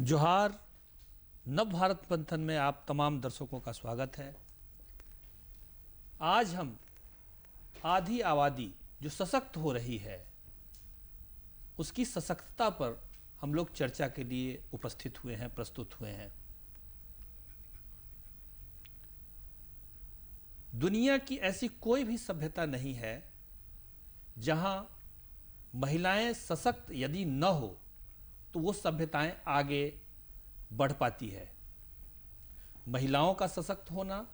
जोहार। नव भारत मंथन में आप तमाम दर्शकों का स्वागत है। आज हम आधी आबादी जो सशक्त हो रही है उसकी सशक्तता पर हम लोग चर्चा के लिए उपस्थित हुए हैं, प्रस्तुत हुए हैं। दुनिया की ऐसी कोई भी सभ्यता नहीं है जहां महिलाएं सशक्त यदि न हो तो वो सभ्यताएं आगे बढ़ पाती है। महिलाओं का सशक्त होना,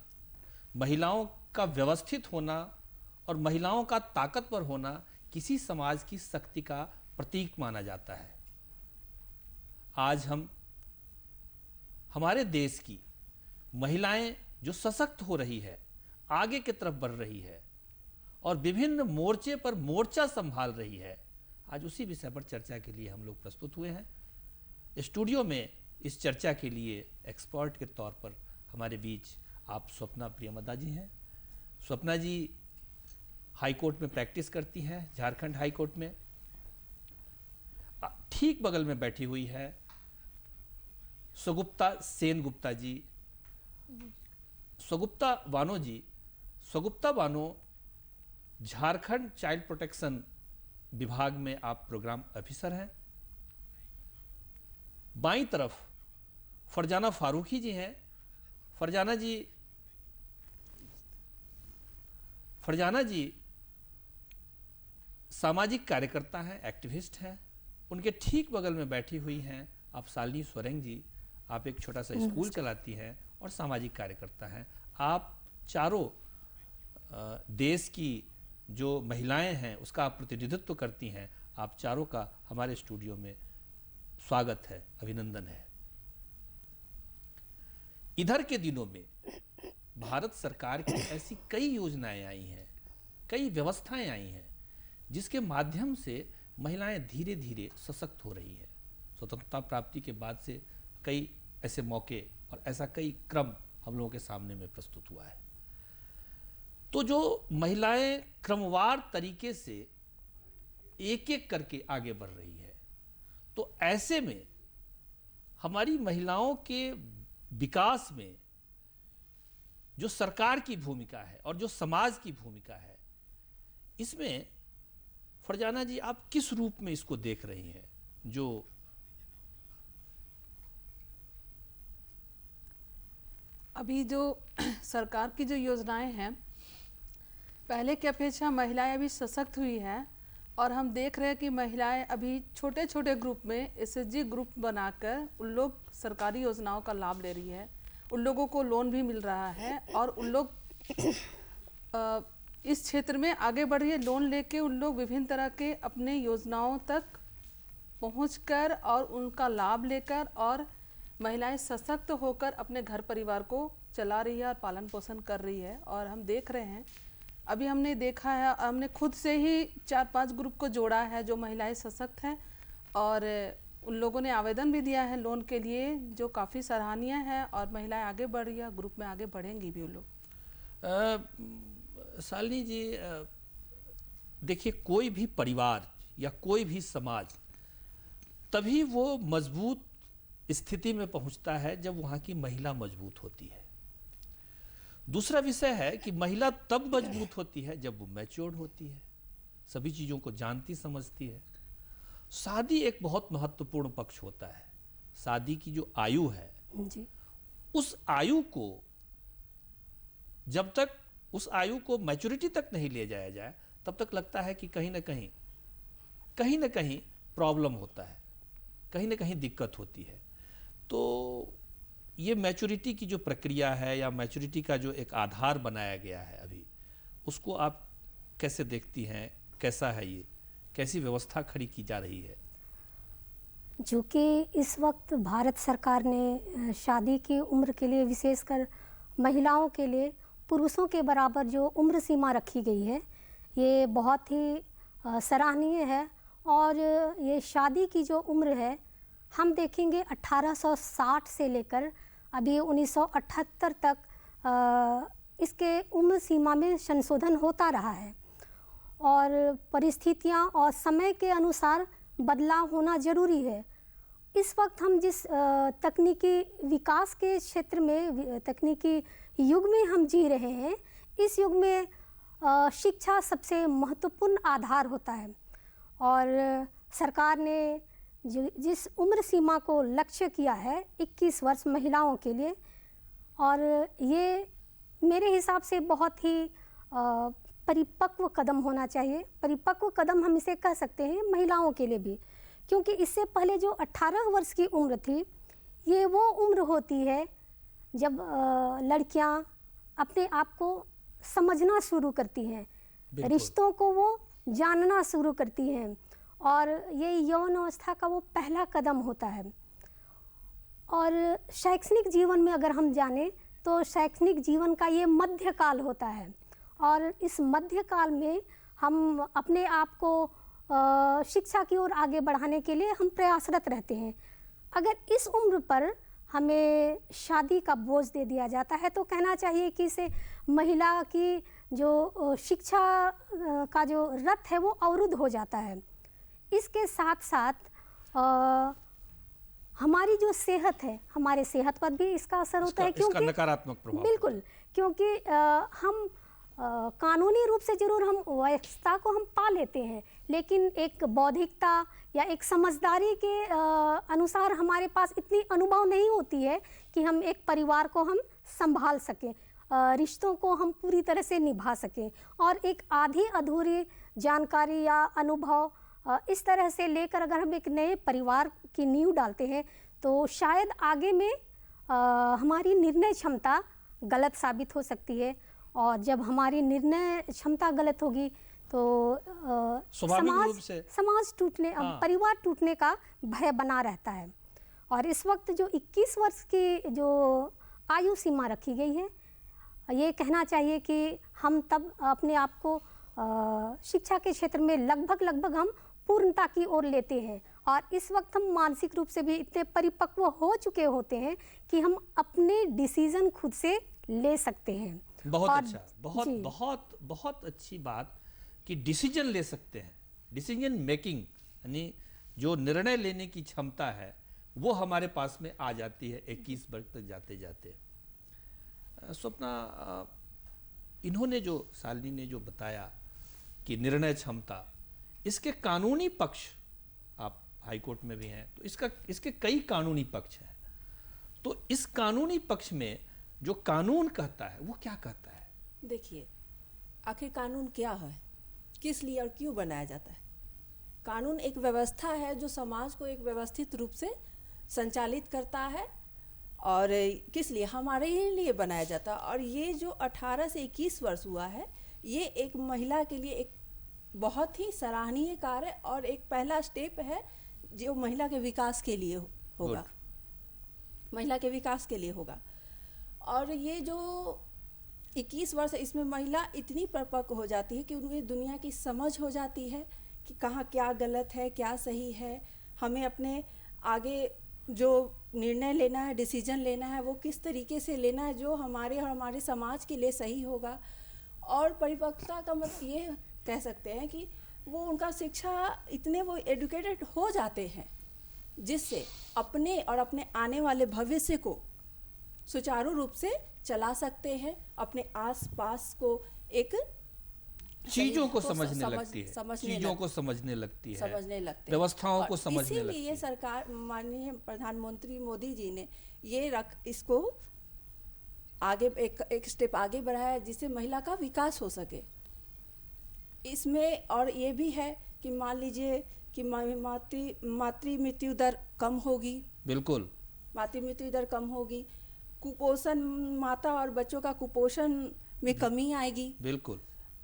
महिलाओं का व्यवस्थित होना और महिलाओं का ताकतवर होना किसी समाज की शक्ति का प्रतीक माना जाता है। आज हम हमारे देश की महिलाएं जो सशक्त हो रही है, आगे की तरफ बढ़ रही है और विभिन्न मोर्चे पर मोर्चा संभाल रही है, आज उसी विषय पर चर्चा के लिए हम लोग प्रस्तुत हुए हैं। स्टूडियो में इस चर्चा के लिए एक्सपर्ट के तौर पर हमारे बीच आप स्वप्ना प्रियमदा जी हैं। स्वप्ना जी हाई कोर्ट में प्रैक्टिस करती हैं, झारखंड हाई कोर्ट में। ठीक बगल में बैठी हुई है स्वगुप्ता सेन गुप्ता जी, स्वगुप्ता बानो जी। स्वगुप्ता बानो झारखंड चाइल्ड प्रोटेक्शन विभाग में आप प्रोग्राम ऑफिसर हैं। बाईं तरफ फरजाना फारूकी जी हैं। फरजाना जी सामाजिक कार्यकर्ता हैं, एक्टिविस्ट हैं। उनके ठीक बगल में बैठी हुई हैं आप शालिनी सोरेंग जी। आप एक छोटा सा स्कूल चलाती हैं और सामाजिक कार्यकर्ता हैं। आप चारों देश की जो महिलाएं हैं उसका आप प्रतिनिधित्व करती हैं। आप चारों का हमारे स्टूडियो में स्वागत है, अभिनंदन है। इधर के दिनों में भारत सरकार की ऐसी कई योजनाएं आई हैं, कई व्यवस्थाएं आई हैं जिसके माध्यम से महिलाएं धीरे धीरे सशक्त हो रही हैं। स्वतंत्रता प्राप्ति के बाद से कई ऐसे मौके और ऐसा कई क्रम हम लोगों के सामने में प्रस्तुत हुआ है। तो जो महिलाएं क्रमवार तरीके से एक एक करके आगे बढ़ रही है, तो ऐसे में हमारी महिलाओं के विकास में जो सरकार की भूमिका है और जो समाज की भूमिका है, इसमें फरजाना जी आप किस रूप में इसको देख रही हैं? जो अभी जो सरकार की जो योजनाएं हैं, पहले की अपेक्षा महिलाएं अभी सशक्त हुई है और हम देख रहे हैं कि महिलाएं अभी छोटे छोटे ग्रुप में एसएचजी ग्रुप बनाकर उन लोग सरकारी योजनाओं का लाभ ले रही है। उन लोगों को लोन भी मिल रहा है और उन लोग इस क्षेत्र में आगे बढ़ रही है। लोन लेके उन लोग विभिन्न तरह के अपने योजनाओं तक पहुंचकर और उनका लाभ लेकर और महिलाएं सशक्त होकर अपने घर परिवार को चला रही है और पालन पोषण कर रही है। और हम देख रहे हैं, अभी हमने देखा है, हमने खुद से ही 4-5 ग्रुप को जोड़ा है जो महिलाएं सशक्त हैं और उन लोगों ने आवेदन भी दिया है लोन के लिए, जो काफ़ी सराहनीय है और महिलाएं आगे बढ़ रही है, ग्रुप में आगे बढ़ेंगी भी वो लोग। शालिनी जी, देखिए, कोई भी परिवार या कोई भी समाज तभी वो मजबूत स्थिति में पहुंचता है जब वहाँ की महिला मजबूत होती है। दूसरा विषय है कि महिला तब मजबूत होती है जब वो मैच्योर्ड होती है, सभी चीज़ों को जानती समझती है। शादी एक बहुत महत्वपूर्ण पक्ष होता है। शादी की जो आयु है जी, उस आयु को जब तक उस आयु को मैच्योरिटी तक नहीं ले जाया जाए तब तक लगता है कि कहीं ना कहीं प्रॉब्लम होता है, कहीं ना कहीं दिक्कत होती है। तो ये मैच्योरिटी की जो प्रक्रिया है या मैच्योरिटी का जो एक आधार बनाया गया है अभी, उसको आप कैसे देखती हैं? कैसा है ये, कैसी व्यवस्था खड़ी की जा रही है? जो कि इस वक्त भारत सरकार ने शादी की उम्र के लिए विशेषकर महिलाओं के लिए पुरुषों के बराबर जो उम्र सीमा रखी गई है, ये बहुत ही सराहनीय है। और ये शादी की जो उम्र है, हम देखेंगे 1860 से लेकर अभी 1978 तक इसके उम्र सीमा में संशोधन होता रहा है और परिस्थितियां और समय के अनुसार बदलाव होना ज़रूरी है। इस वक्त हम जिस तकनीकी विकास के क्षेत्र में, तकनीकी युग में हम जी रहे हैं, इस युग में शिक्षा सबसे महत्वपूर्ण आधार होता है। और सरकार ने जिस उम्र सीमा को लक्ष्य किया है 21 वर्ष महिलाओं के लिए, और ये मेरे हिसाब से बहुत ही परिपक्व कदम होना चाहिए। परिपक्व कदम हम इसे कह सकते हैं महिलाओं के लिए भी, क्योंकि इससे पहले जो 18 वर्ष की उम्र थी, ये वो उम्र होती है जब लड़कियां अपने आप को समझना शुरू करती हैं, रिश्तों को वो जानना शुरू करती हैं, और ये यौन अवस्था का वो पहला कदम होता है। और शैक्षणिक जीवन में अगर हम जानें तो शैक्षणिक जीवन का ये मध्यकाल होता है, और इस मध्यकाल में हम अपने आप को शिक्षा की ओर आगे बढ़ाने के लिए हम प्रयासरत रहते हैं। अगर इस उम्र पर हमें शादी का बोझ दे दिया जाता है तो कहना चाहिए कि इसे महिला की जो शिक्षा का जो रथ है वो अवरुद्ध हो जाता है। इसके साथ साथ हमारी जो सेहत है, हमारे सेहत पर भी इसका असर होता है, क्योंकि नकारात्मक प्रभाव। बिल्कुल, क्योंकि हम कानूनी रूप से जरूर हम वयस्कता को हम पा लेते हैं, लेकिन एक बौद्धिकता या एक समझदारी के अनुसार हमारे पास इतनी अनुभव नहीं होती है कि हम एक परिवार को हम संभाल सकें, रिश्तों को हम पूरी तरह से निभा सकें। और एक आधी अधूरी जानकारी या अनुभव इस तरह से लेकर अगर हम एक नए परिवार की नींव डालते हैं तो शायद आगे में हमारी निर्णय क्षमता गलत साबित हो सकती है, और जब हमारी निर्णय क्षमता गलत होगी तो समाज टूटने, परिवार टूटने का भय बना रहता है। और इस वक्त जो 21 वर्ष की जो आयु सीमा रखी गई है, ये कहना चाहिए कि हम तब अपने आप को शिक्षा के क्षेत्र में लगभग हम पूर्णता की ओर लेते हैं, और इस वक्त हम मानसिक रूप से भी इतने परिपक्व हो चुके होते हैं कि हम अपने डिसीजन खुद से ले सकते हैं। बहुत अच्छा, बहुत अच्छी बात कि डिसीजन ले सकते हैं। डिसीजन मेकिंग यानी जो निर्णय लेने की क्षमता है वो हमारे पास में आ जाती है 21 वर्ष तक जाते जाते। स्वप्ना, इन्होंने जो शालिनी ने जो बताया कि निर्णय क्षमता, इसके कानूनी पक्ष, आप हाई कोर्ट में भी हैं तो इसके कई कानूनी पक्ष हैं, तो इस कानूनी पक्ष में जो कानून कहता है वो क्या कहता है? देखिए, आखिर कानून क्या है, किस लिए और क्यों बनाया जाता है? कानून एक व्यवस्था है जो समाज को एक व्यवस्थित रूप से संचालित करता है, और किस लिए? हमारे ही लिए बनाया जाता है। और ये जो 18 से 21 वर्ष हुआ है, ये एक महिला के लिए एक बहुत ही सराहनीय कार्य और एक पहला स्टेप है जो महिला के विकास के लिए होगा, महिला के विकास के लिए होगा। और ये जो 21 वर्ष, इसमें महिला इतनी परिपक्व हो जाती है कि उनकी दुनिया की समझ हो जाती है कि कहाँ क्या गलत है, क्या सही है, हमें अपने आगे जो निर्णय लेना है, डिसीजन लेना है, वो किस तरीके से लेना है जो हमारे और हमारे समाज के लिए सही होगा। और परिपक्वता का मतलब ये कह सकते हैं कि वो उनका शिक्षा, इतने वो एडुकेटेड हो जाते हैं जिससे अपने और अपने आने वाले भविष्य को सुचारू रूप से चला सकते हैं, अपने आसपास को एक चीजों को समझने लगती है, व्यवस्थाओं को समझने लगती है। इसीलिए सरकार, माननीय प्रधानमंत्री मोदी जी ने इसको आगे एक स्टेप आगे बढ़ाया जिससे महिला का विकास हो सके। इसमें और ये भी है कि मान लीजिए कि मातृ मृत्यु दर कम होगी। बिल्कुल, मातृ मृत्यु दर कम होगी, कुपोषण, माता और बच्चों का कुपोषण में कमी आएगी। बिल्कुल,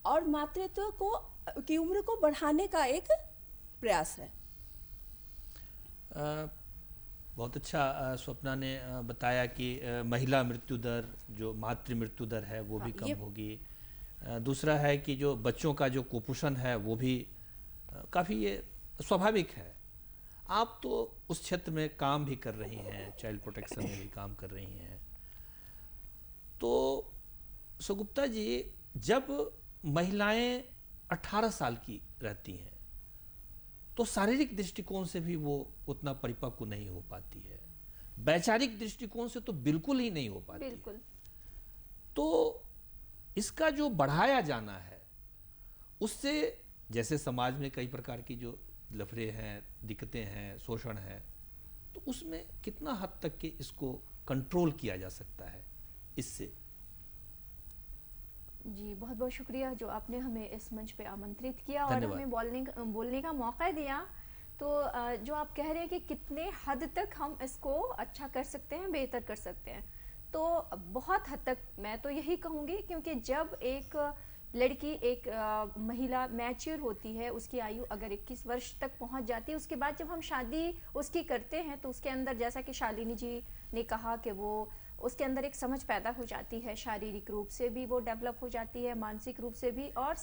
और मातृत्व की उम्र को बढ़ाने का एक प्रयास है। बहुत अच्छा स्वप्ना ने बताया कि महिला मृत्यु दर, जो मातृ मृत्यु दर है वो भी कम होगी। दूसरा है कि जो बच्चों का जो कुपोषण है वो भी काफ़ी ये स्वाभाविक है। आप तो उस क्षेत्र में काम भी कर रही हैं, चाइल्ड प्रोटेक्शन में भी काम कर रही हैं, तो सुगुप्ता जी, जब महिलाएं 18 साल की रहती हैं तो शारीरिक दृष्टिकोण से भी वो उतना परिपक्व नहीं हो पाती है, वैचारिक दृष्टिकोण से तो बिल्कुल ही नहीं हो पाती है। बिल्कुल। तो इसका जो बढ़ाया जाना है उससे, जैसे समाज में कई प्रकार की जो लफड़े हैं, दिक्कतें हैं, शोषण है, तो उसमें कितना हद तक के इसको कंट्रोल किया जा सकता है इससे। जी बहुत बहुत शुक्रिया जो आपने हमें इस मंच पे आमंत्रित किया और धन्यवाद। हमें बोलने का मौका दिया। तो जो आप कह रहे हैं कि कितने हद तक हम इसको अच्छा कर सकते हैं, बेहतर कर सकते हैं, तो बहुत हद तक मैं तो यही कहूँगी, क्योंकि जब एक लड़की, एक महिला मैच्योर होती है, उसकी आयु अगर 21 वर्ष तक पहुंच जाती है, उसके बाद जब हम शादी उसकी करते हैं तो उसके अंदर, जैसा कि शालिनी जी ने कहा कि वो उसके अंदर एक समझ पैदा हो जाती है, शारीरिक रूप से भी वो डेवलप हो जाती है, मानसिक रूप से भी, और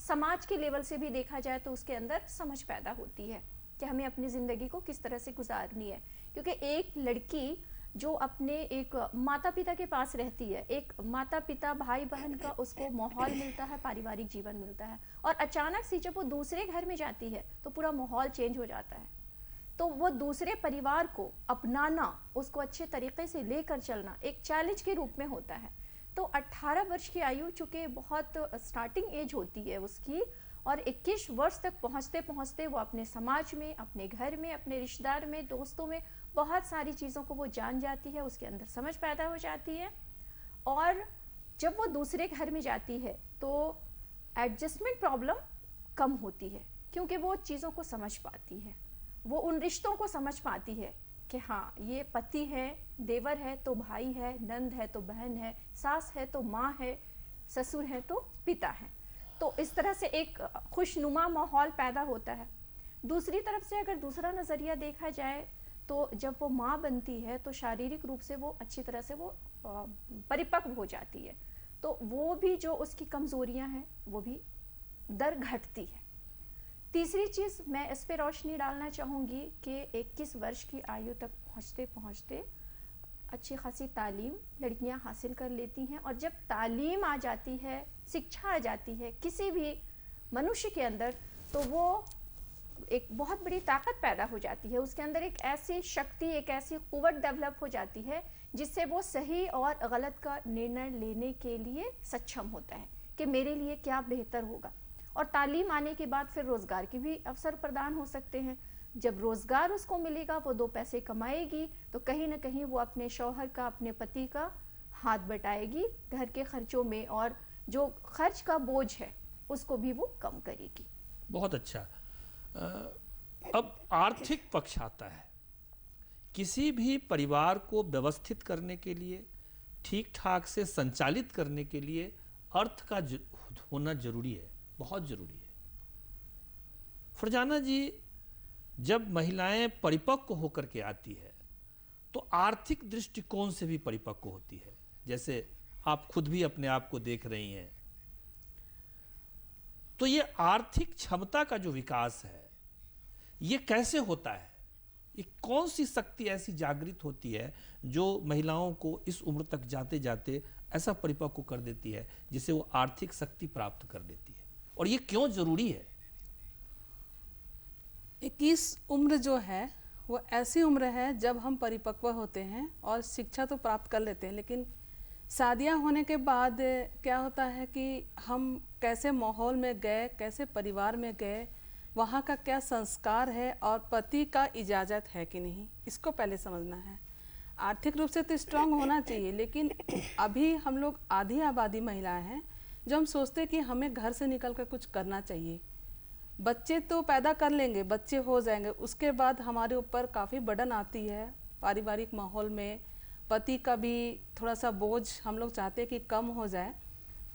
समाज के लेवल से भी देखा जाए तो उसके अंदर समझ पैदा होती है कि हमें अपनी ज़िंदगी को किस तरह से गुजारनी है। क्योंकि एक लड़की जो अपने एक माता पिता के पास रहती है, एक माता पिता भाई बहन का उसको माहौल मिलता है, पारिवारिक जीवन मिलता है, और अचानक से जब वो दूसरे घर में जाती है तो पूरा माहौल चेंज हो जाता है। तो वो दूसरे परिवार को अपनाना, उसको अच्छे तरीके से लेकर चलना एक चैलेंज के रूप में होता है। तो 18 वर्ष की आयु चूँकि बहुत स्टार्टिंग एज होती है उसकी, और 21 वर्ष तक पहुँचते पहुँचते वो अपने समाज में, अपने घर में, अपने रिश्तेदार में, दोस्तों में बहुत सारी चीज़ों को वो जान जाती है, उसके अंदर समझ पैदा हो जाती है। और जब वो दूसरे घर में जाती है तो एडजस्टमेंट प्रॉब्लम कम होती है, क्योंकि वो चीज़ों को समझ पाती है, वो उन रिश्तों को समझ पाती है कि हाँ ये पति है, देवर है तो भाई है, नंद है तो बहन है, सास है तो माँ है, ससुर है तो पिता है। तो इस तरह से एक खुशनुमा माहौल पैदा होता है। दूसरी तरफ से अगर दूसरा नज़रिया देखा जाए तो जब वो माँ बनती है तो शारीरिक रूप से वो अच्छी तरह से वो परिपक्व हो जाती है, तो वो भी जो उसकी कमज़ोरियाँ हैं वो भी दर घटती है। तीसरी चीज़ मैं इस पे रोशनी डालना चाहूँगी कि 21 वर्ष की आयु तक पहुँचते पहुँचते अच्छी खासी तालीम लड़कियाँ हासिल कर लेती हैं, और जब तालीम आ जाती है, शिक्षा आ जाती है किसी भी मनुष्य के अंदर, तो वो एक बहुत बड़ी ताकत पैदा हो जाती है, उसके अंदर एक ऐसी शक्ति, एक ऐसी कुव्वत डेवलप हो जाती है जिससे वो सही और गलत का निर्णय लेने के लिए सक्षम होता है कि मेरे लिए क्या बेहतर होगा। और तालीम आने के बाद फिर रोज़गार के भी अवसर प्रदान हो सकते हैं। जब रोज़गार उसको मिलेगा, वो 2 पैसे कमाएगी, तो कहीं ना कहीं वो अपने शौहर का, अपने पति का हाथ बटाएगी घर के खर्चों में, और जो खर्च का बोझ है उसको भी वो कम करेगी। बहुत अच्छा। अब आर्थिक पक्ष आता है। किसी भी परिवार को व्यवस्थित करने के लिए, ठीक ठाक से संचालित करने के लिए अर्थ का होना जरूरी है, बहुत जरूरी है। फरजाना जी, जब महिलाएं परिपक्व होकर के आती है तो आर्थिक दृष्टिकोण से भी परिपक्व होती है, जैसे आप खुद भी अपने आप को देख रही हैं। तो ये आर्थिक क्षमता का जो विकास है ये कैसे होता है? ये कौन सी शक्ति ऐसी जागृत होती है जो महिलाओं को इस उम्र तक जाते जाते ऐसा परिपक्व कर देती है जिससे वो आर्थिक शक्ति प्राप्त कर लेती है, और ये क्यों जरूरी है? 21 उम्र जो है वो ऐसी उम्र है जब हम परिपक्व होते हैं और शिक्षा तो प्राप्त कर लेते हैं, लेकिन शादियां होने के बाद क्या होता है कि हम कैसे माहौल में गए, कैसे परिवार में गए, वहाँ का क्या संस्कार है और पति का इजाज़त है कि नहीं, इसको पहले समझना है। आर्थिक रूप से तो स्ट्रांग होना चाहिए, लेकिन अभी हम लोग आधी आबादी महिलाएं हैं जो हम सोचते हैं कि हमें घर से निकल कर कुछ करना चाहिए। बच्चे तो पैदा कर लेंगे, बच्चे हो जाएंगे, उसके बाद हमारे ऊपर काफ़ी बर्डन आती है पारिवारिक माहौल में, पति का भी थोड़ा सा बोझ हम लोग चाहते हैं कि कम हो जाए।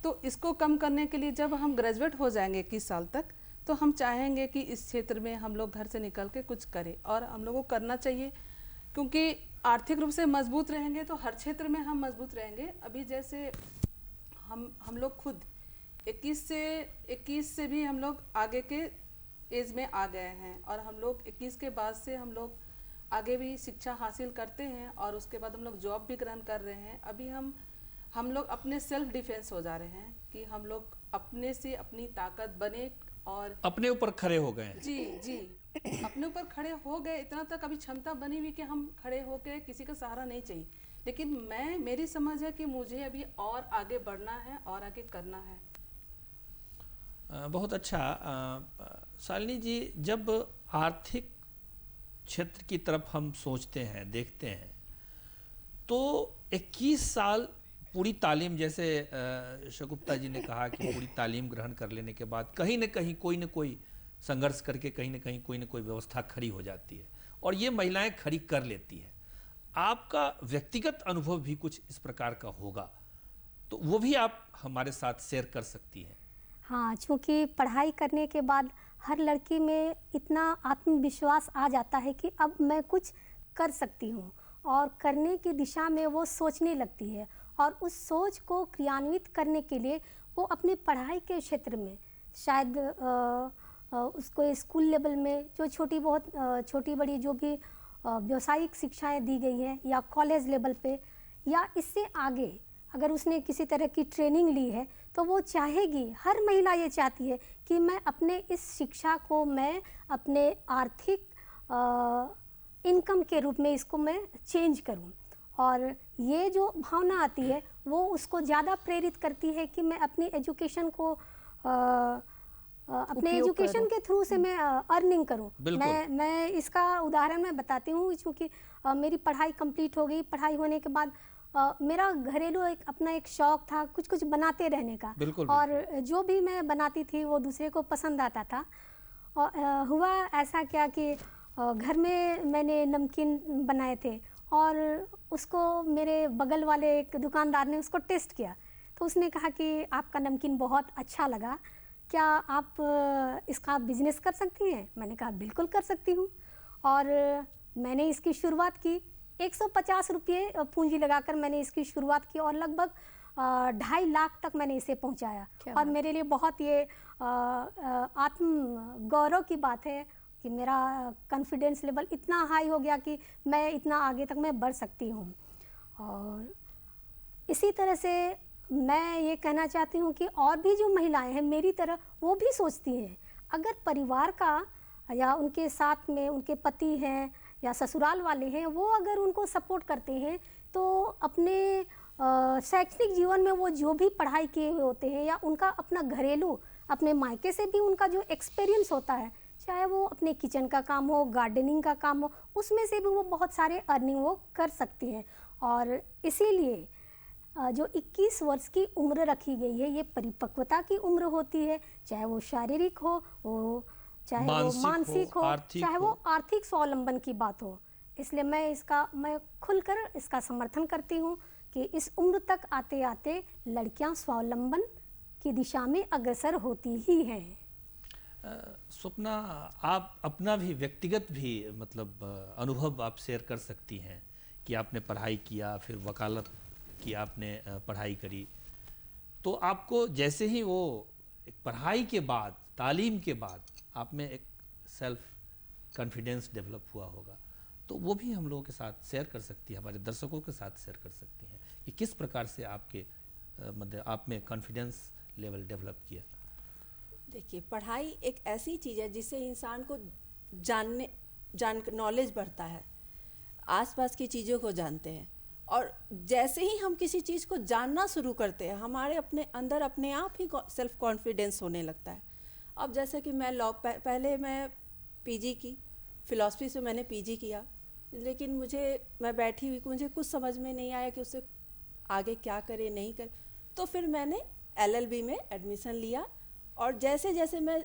तो इसको कम करने के लिए जब हम ग्रेजुएट हो जाएंगे 21 साल तक, तो हम चाहेंगे कि इस क्षेत्र में हम लोग घर से निकल के कुछ करें, और हम लोगों को करना चाहिए, क्योंकि आर्थिक रूप से मजबूत रहेंगे तो हर क्षेत्र में हम मजबूत रहेंगे। अभी जैसे हम लोग खुद 21 से भी हम लोग आगे के एज में आ गए हैं, और हम लोग 21 के बाद से हम लोग आगे भी शिक्षा हासिल करते हैं, और उसके बाद हम लोग जॉब भी ग्रहण कर रहे हैं। अभी हम लोग अपने सेल्फ डिफेंस हो जा रहे हैं कि हम लोग अपने से अपनी ताकत बने और अपने ऊपर खड़े हो गए हैं। जी जी अपने ऊपर खड़े हो गए, इतना तक अभी क्षमता बनी हुई कि हम खड़े होकर किसी का सहारा नहीं चाहिए। लेकिन मेरी समझ है कि मुझे अभी और आगे बढ़ना है और आगे करना है। बहुत अच्छा। शालिनी जी, जब आर्थिक क्षेत्र की तरफ हम सोचते हैं, देखते हैं, तो 21 साल पूरी तालीम, जैसे शगुप्ता जी ने कहा कि पूरी तालीम ग्रहण कर लेने के बाद कहीं न कहीं कोई न कोई संघर्ष करके कहीं न कहीं कोई न कोई व्यवस्था खड़ी हो जाती है और ये महिलाएं खड़ी कर लेती है। आपका व्यक्तिगत अनुभव भी कुछ इस प्रकार का होगा, तो वो भी आप हमारे साथ शेयर कर सकती हैं। हाँ, चूँकि पढ़ाई करने के बाद हर लड़की में इतना आत्मविश्वास आ जाता है कि अब मैं कुछ कर सकती हूँ और करने की दिशा में वो सोचने लगती है और उस सोच को क्रियान्वित करने के लिए वो अपनी पढ़ाई के क्षेत्र में शायद उसको स्कूल लेवल में जो छोटी बड़ी जो भी व्यावसायिक शिक्षाएं दी गई हैं या कॉलेज लेवल पे या इससे आगे अगर उसने किसी तरह की ट्रेनिंग ली है तो वो चाहेगी, हर महिला ये चाहती है कि मैं अपने इस शिक्षा को मैं अपने आर्थिक इनकम के रूप में इसको मैं चेंज करूं। और ये जो भावना आती है वो उसको ज़्यादा प्रेरित करती है कि मैं अपनी एजुकेशन को अपने एजुकेशन के थ्रू से मैं अर्निंग करूं। मैं इसका उदाहरण मैं बताती हूँ, क्योंकि मेरी पढ़ाई कंप्लीट हो गई। पढ़ाई होने के बाद मेरा घरेलू अपना एक शौक था कुछ बनाते रहने का। और जो भी मैं बनाती थी वो दूसरे को पसंद आता था। और हुआ ऐसा क्या कि घर में मैंने नमकीन बनाए थे और उसको मेरे बगल वाले एक दुकानदार ने उसको टेस्ट किया, तो उसने कहा कि आपका नमकीन बहुत अच्छा लगा, क्या आप इसका बिजनेस कर सकती हैं? मैंने कहा बिल्कुल कर सकती हूँ। और मैंने इसकी शुरुआत की, 150 रुपये पूंजी लगाकर मैंने इसकी शुरुआत की और लगभग 2.5 लाख तक मैंने इसे पहुंचाया। और मेरे लिए बहुत ये आत्म गौरव की बात है कि मेरा कॉन्फिडेंस लेवल इतना हाई हो गया कि मैं इतना आगे तक मैं बढ़ सकती हूँ। और इसी तरह से मैं ये कहना चाहती हूँ कि और भी जो महिलाएं हैं मेरी तरह, वो भी सोचती हैं अगर परिवार का या उनके साथ में उनके पति हैं या ससुराल वाले हैं, वो अगर उनको सपोर्ट करते हैं तो अपने शैक्षणिक जीवन में वो जो भी पढ़ाई किए हुए होते हैं या उनका अपना घरेलू अपने मायके से भी उनका जो एक्सपीरियंस होता है, चाहे वो अपने किचन का काम हो, गार्डनिंग का काम हो, उसमें से भी वो बहुत सारे अर्निंग वो कर सकती हैं। और इसीलिए जो 21 वर्ष की उम्र रखी गई है, ये परिपक्वता की उम्र होती है, चाहे वो शारीरिक हो, वो चाहे वो मानसिक हो, चाहे वो आर्थिक स्वावलंबन की बात हो। इसलिए मैं खुलकर इसका समर्थन करती हूँ कि इस उम्र तक आते आते लड़कियां स्वावलंबन की दिशा में अग्रसर होती ही हैं। स्वप्ना, आप अपना भी व्यक्तिगत भी मतलब अनुभव आप शेयर कर सकती हैं कि आपने पढ़ाई किया, फिर वकालत की आपने पढ़ाई करी, तो आपको जैसे ही वो एक पढ़ाई के बाद, तालीम के बाद आप में एक सेल्फ कॉन्फिडेंस डेवलप हुआ होगा, तो वो भी हम लोगों के साथ शेयर कर सकती है, हमारे दर्शकों के साथ शेयर कर सकती हैं कि किस प्रकार से आपके मतलब आप में कॉन्फिडेंस लेवल डेवलप किया। देखिए, पढ़ाई एक ऐसी चीज़ है जिससे इंसान को नॉलेज बढ़ता है, आसपास की चीज़ों को जानते हैं, और जैसे ही हम किसी चीज़ को जानना शुरू करते हैं हमारे अपने अंदर अपने आप ही सेल्फ कॉन्फिडेंस होने लगता है। अब जैसे कि मैं पहले मैं पीजी की, फ़िलॉसफी से मैंने पीजी किया, लेकिन मैं बैठी हुई, मुझे कुछ समझ में नहीं आया कि उससे आगे क्या करे नहीं करे, तो फिर मैंने एलएलबी में एडमिशन लिया। और जैसे जैसे मैं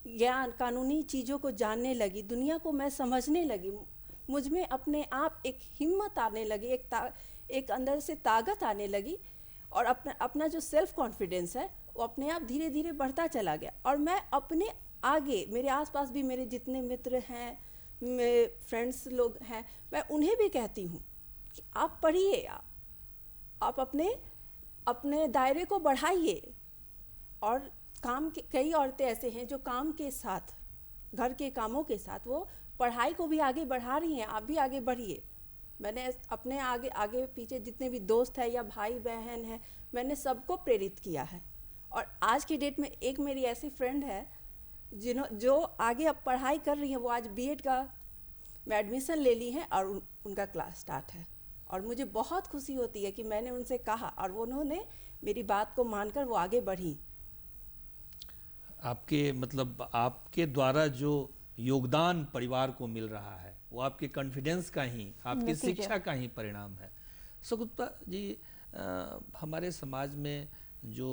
ज्ञान, कानूनी चीज़ों को जानने लगी, दुनिया को मैं समझने लगी, मुझ में अपने आप एक हिम्मत आने लगी, एक अंदर से ताकत आने लगी, और अपना जो सेल्फ कॉन्फिडेंस है वो अपने आप धीरे धीरे बढ़ता चला गया। और मैं अपने आगे, मेरे आसपास भी मेरे जितने मित्र हैं, मेरे फ्रेंड्स लोग हैं, मैं उन्हें भी कहती हूँ कि आप पढ़िए, आप अपने दायरे को बढ़ाइए। और कई औरतें ऐसे हैं जो काम के साथ, घर के कामों के साथ वो पढ़ाई को भी आगे बढ़ा रही हैं। आप भी आगे बढ़िए। मैंने अपने आगे पीछे जितने भी दोस्त हैं या भाई बहन हैं, मैंने सबको प्रेरित किया है। और आज की डेट में एक मेरी ऐसी फ्रेंड है जो आगे अब पढ़ाई कर रही हैं, वो आज बीएड का में एडमिशन ले ली हैं और उनका क्लास स्टार्ट है। और मुझे बहुत खुशी होती है कि मैंने उनसे कहा और उन्होंने मेरी बात को मानकर वो आगे बढ़ी। आपके मतलब आपके द्वारा जो योगदान परिवार को मिल रहा है वो आपके कॉन्फिडेंस का ही, आपकी नतीजा। शिक्षा का ही परिणाम है। सुगुप्ता जी, हमारे समाज में जो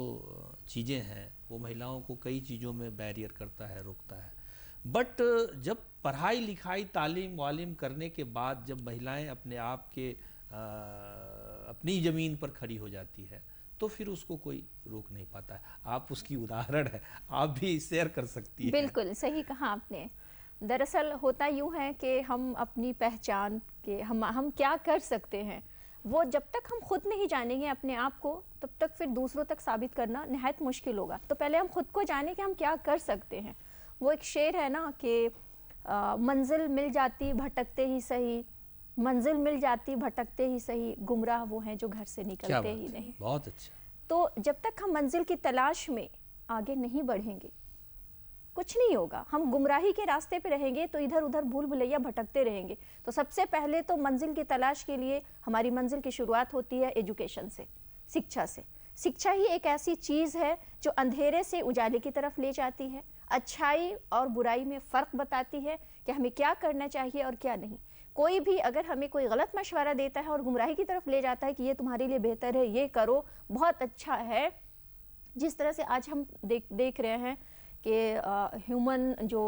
चीज़ें हैं वो महिलाओं को कई चीज़ों में बैरियर करता है, रोकता है। बट जब पढ़ाई लिखाई तालीम वालीम करने के बाद जब महिलाएं अपने आप के अपनी ज़मीन पर खड़ी हो जाती है तो फिर उसको कोई रोक नहीं पाता है। आप उसकी उदाहरण है, आप भी शेयर कर सकती हैं। बिल्कुल सही कहा आपने। दरअसल होता यूँ है कि हम अपनी पहचान के हम क्या कर सकते हैं वो जब तक हम खुद नहीं जानेंगे अपने आप को, तब तक फिर दूसरों तक साबित करना निहायत मुश्किल होगा। तो पहले हम खुद को जाने कि हम क्या कर सकते हैं। वो एक शेर है ना कि मंजिल मिल जाती भटकते ही सही, मंजिल मिल जाती भटकते ही सही, गुमराह वो हैं जो घर से क्या निकलते बात ही है, नहीं। बहुत अच्छा। तो जब तक हम मंजिल की तलाश में आगे नहीं बढ़ेंगे कुछ नहीं होगा। हम गुमराही के रास्ते पे रहेंगे तो इधर उधर भूल भुलैया भटकते रहेंगे। तो सबसे पहले तो मंजिल की तलाश के लिए हमारी मंजिल की शुरुआत होती है एजुकेशन से, शिक्षा से। शिक्षा ही एक ऐसी चीज़ है जो अंधेरे से उजाले की तरफ ले जाती है, अच्छाई और बुराई में फ़र्क बताती है कि हमें क्या करना चाहिए और क्या नहीं। कोई भी अगर हमें कोई गलत मशवरा देता है और गुमराही की तरफ ले जाता है कि ये तुम्हारे लिए बेहतर है, ये करो, बहुत अच्छा है, जिस तरह से आज हम देख रहे हैं कि ह्यूमन जो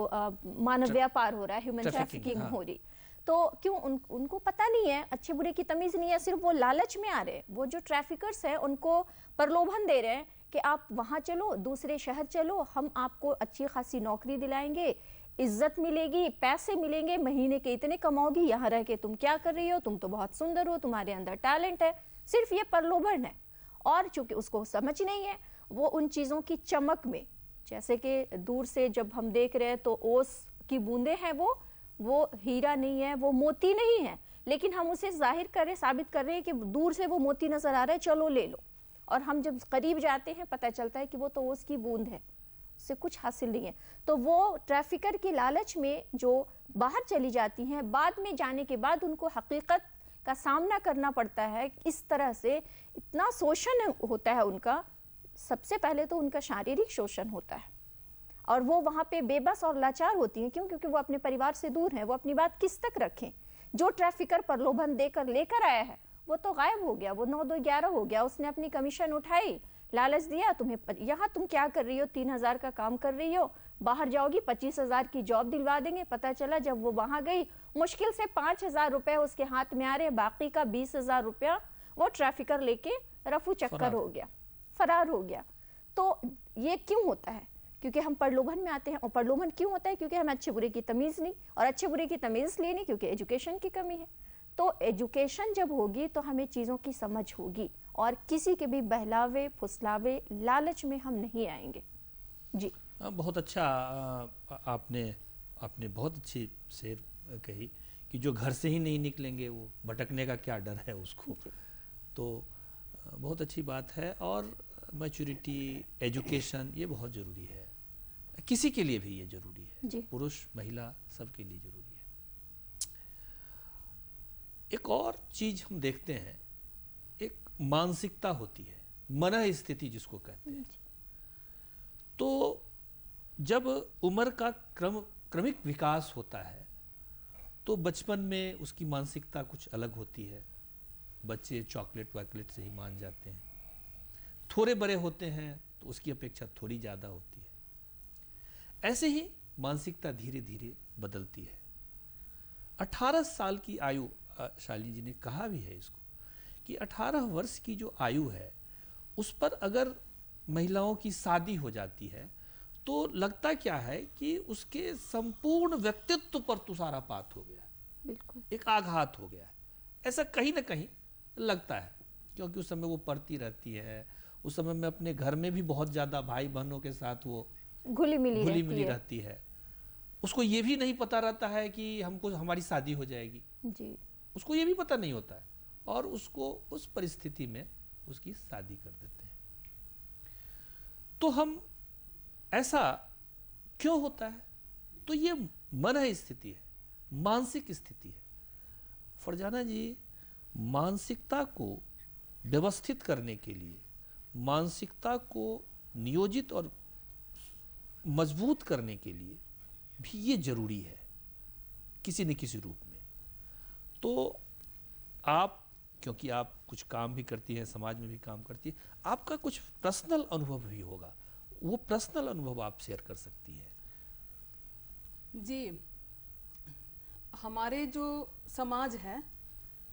मानव व्यापार हो रहा है, ह्यूमन ट्रैफिकिंग, ट्रैफिकिंग हाँ। हो रही, तो क्यों उनको पता नहीं है, अच्छे बुरे की तमीज़ नहीं है, सिर्फ वो लालच में आ रहे हैं। वो जो ट्रैफिकर्स हैं उनको प्रलोभन दे रहे हैं कि आप वहाँ चलो, दूसरे शहर चलो, हम आपको अच्छी खासी नौकरी दिलाएंगे, इज्जत मिलेगी, पैसे मिलेंगे, महीने के इतने कमाओगी, यहाँ रह के तुम क्या कर रही हो, तुम तो बहुत सुंदर हो, तुम्हारे अंदर टैलेंट है। सिर्फ ये प्रलोभन है। और चूंकि उसको समझ नहीं है, वो उन चीज़ों की चमक में, जैसे कि दूर से जब हम देख रहे हैं तो ओस की बूंदें हैं, वो हीरा नहीं है, वो मोती नहीं है, लेकिन हम उसे जाहिर कर रहे, साबित कर रहे हैं कि दूर से वो मोती नजर आ रहा है, चलो ले लो। और हम जब करीब जाते हैं पता चलता है कि वो तो ओस की बूंद है, उससे कुछ हासिल नहीं है। तो वो ट्रैफिकर की लालच में जो बाहर चली जाती हैं, बाद में जाने के बाद उनको हकीकत का सामना करना पड़ता है। इस तरह से इतना शोषण होता है उनका। सबसे पहले तो उनका शारीरिक शोषण होता है और वो वहाँ पे बेबस और लाचार होती हैं। क्यों? क्योंकि वो अपने परिवार से दूर हैं। वो अपनी बात किस तक रखें? जो ट्रैफिकर प्रलोभन देकर लेकर आया है वो तो गायब हो गया, वो 9-2-11 हो गया। उसने अपनी कमीशन उठाई, लालच दिया, तुम्हें यहाँ तुम क्या कर रही हो, 3,000 का काम कर रही हो, बाहर जाओगी 25,000 की जॉब दिलवा देंगे। पता चला जब वो वहाँ गई, मुश्किल से 5,000 रुपए उसके हाथ में आ रहे, बाकी का 20,000 रुपया वो ट्रैफिकर लेके रफू चक्कर हो गया, फरार हो गया। तो ये क्यों होता है? क्योंकि हम प्रलोभन में आते हैं। और प्रलोभन क्यों होता है? क्योंकि हमें अच्छे बुरे की तमीज़ नहीं, और अच्छे बुरे की तमीज़ इसलिए नहीं क्योंकि एजुकेशन की कमी है। तो एजुकेशन जब होगी तो हमें चीज़ों की समझ होगी और किसी के भी बहलावे फुसलावे लालच में हम नहीं आएंगे। जी बहुत अच्छा। आपने बहुत अच्छी शेर कही कि जो घर से ही नहीं निकलेंगे वो भटकने का क्या डर है उसको। तो बहुत अच्छी बात है। और मैच्योरिटी, एजुकेशन ये बहुत ज़रूरी है, किसी के लिए भी ये ज़रूरी है, जी। पुरुष महिला सबके लिए ज़रूरी है। एक और चीज़ हम देखते हैं, एक मानसिकता होती है, मन स्थिति जिसको कहते हैं। तो जब उम्र का क्रमिक विकास होता है तो बचपन में उसकी मानसिकता कुछ अलग होती है। बच्चे चॉकलेट वॉकलेट से ही मान जाते हैं। थोड़े बड़े होते हैं तो उसकी अपेक्षा थोड़ी ज़्यादा होती है। ऐसे ही मानसिकता धीरे धीरे बदलती है। 18 साल की आयु, शालिनी जी ने कहा भी है इसको, कि 18 वर्ष की जो आयु है उस पर अगर महिलाओं की शादी हो जाती है तो लगता क्या है कि उसके संपूर्ण व्यक्तित्व पर तुषारापात हो गया, बिल्कुल एक आघात हो गया है, ऐसा कहीं ना कहीं लगता है। क्योंकि उस समय वो पढ़ती रहती है, उस समय में अपने घर में भी बहुत ज़्यादा भाई बहनों के साथ वो घुली मिली रहती है। उसको ये भी नहीं पता रहता है कि हमको हमारी शादी हो जाएगी, जी। उसको ये भी पता नहीं होता है, और उसको उस परिस्थिति में उसकी शादी कर देते हैं। तो हम ऐसा क्यों होता है? तो ये मन स्थिति है, मानसिक स्थिति है। फरजाना जी, मानसिकता को व्यवस्थित करने के लिए, मानसिकता को नियोजित और मजबूत करने के लिए भी ये जरूरी है किसी न किसी रूप में। तो आप, क्योंकि आप कुछ काम भी करती हैं, समाज में भी काम करती हैं, आपका कुछ पर्सनल अनुभव भी होगा, वो पर्सनल अनुभव आप शेयर कर सकती हैं। जी, हमारे जो समाज है,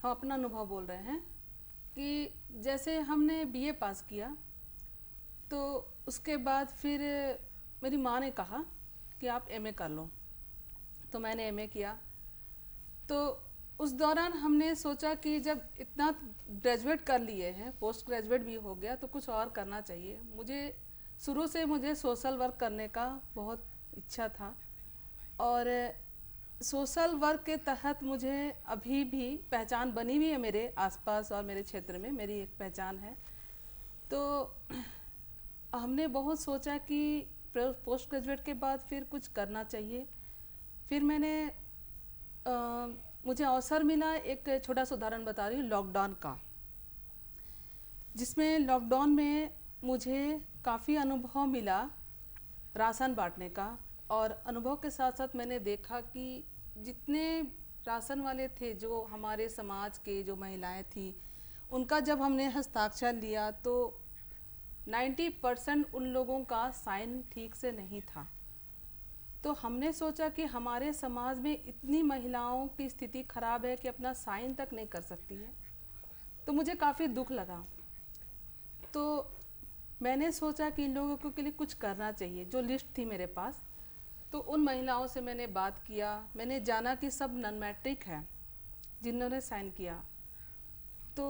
हम अपना अनुभव बोल रहे हैं कि जैसे हमने बीए पास किया तो उसके बाद फिर मेरी माँ ने कहा कि आप एमए कर लो, तो मैंने एमए किया। तो उस दौरान हमने सोचा कि जब इतना ग्रेजुएट कर लिए हैं, पोस्ट ग्रेजुएट भी हो गया, तो कुछ और करना चाहिए। शुरू से मुझे सोशल वर्क करने का बहुत इच्छा था और सोशल वर्क के तहत मुझे अभी भी पहचान बनी हुई है मेरे आसपास और मेरे क्षेत्र में, मेरी एक पहचान है। तो हमने बहुत सोचा कि पोस्ट ग्रेजुएट के बाद फिर कुछ करना चाहिए। फिर मुझे अवसर मिला, एक छोटा सा उदाहरण बता रही हूँ लॉकडाउन का, जिसमें लॉकडाउन में मुझे काफ़ी अनुभव मिला राशन बांटने का। और अनुभव के साथ साथ मैंने देखा कि जितने राशन वाले थे, जो हमारे समाज के जो महिलाएं थी, उनका जब हमने हस्ताक्षर लिया तो 90% उन लोगों का साइन ठीक से नहीं था। तो हमने सोचा कि हमारे समाज में इतनी महिलाओं की स्थिति खराब है कि अपना साइन तक नहीं कर सकती है। तो मुझे काफ़ी दुख लगा। तो मैंने सोचा कि इन लोगों के लिए कुछ करना चाहिए। जो लिस्ट थी मेरे पास, तो उन महिलाओं से मैंने बात किया। मैंने जाना कि सब नॉन मैट्रिक है जिन्होंने साइन किया। तो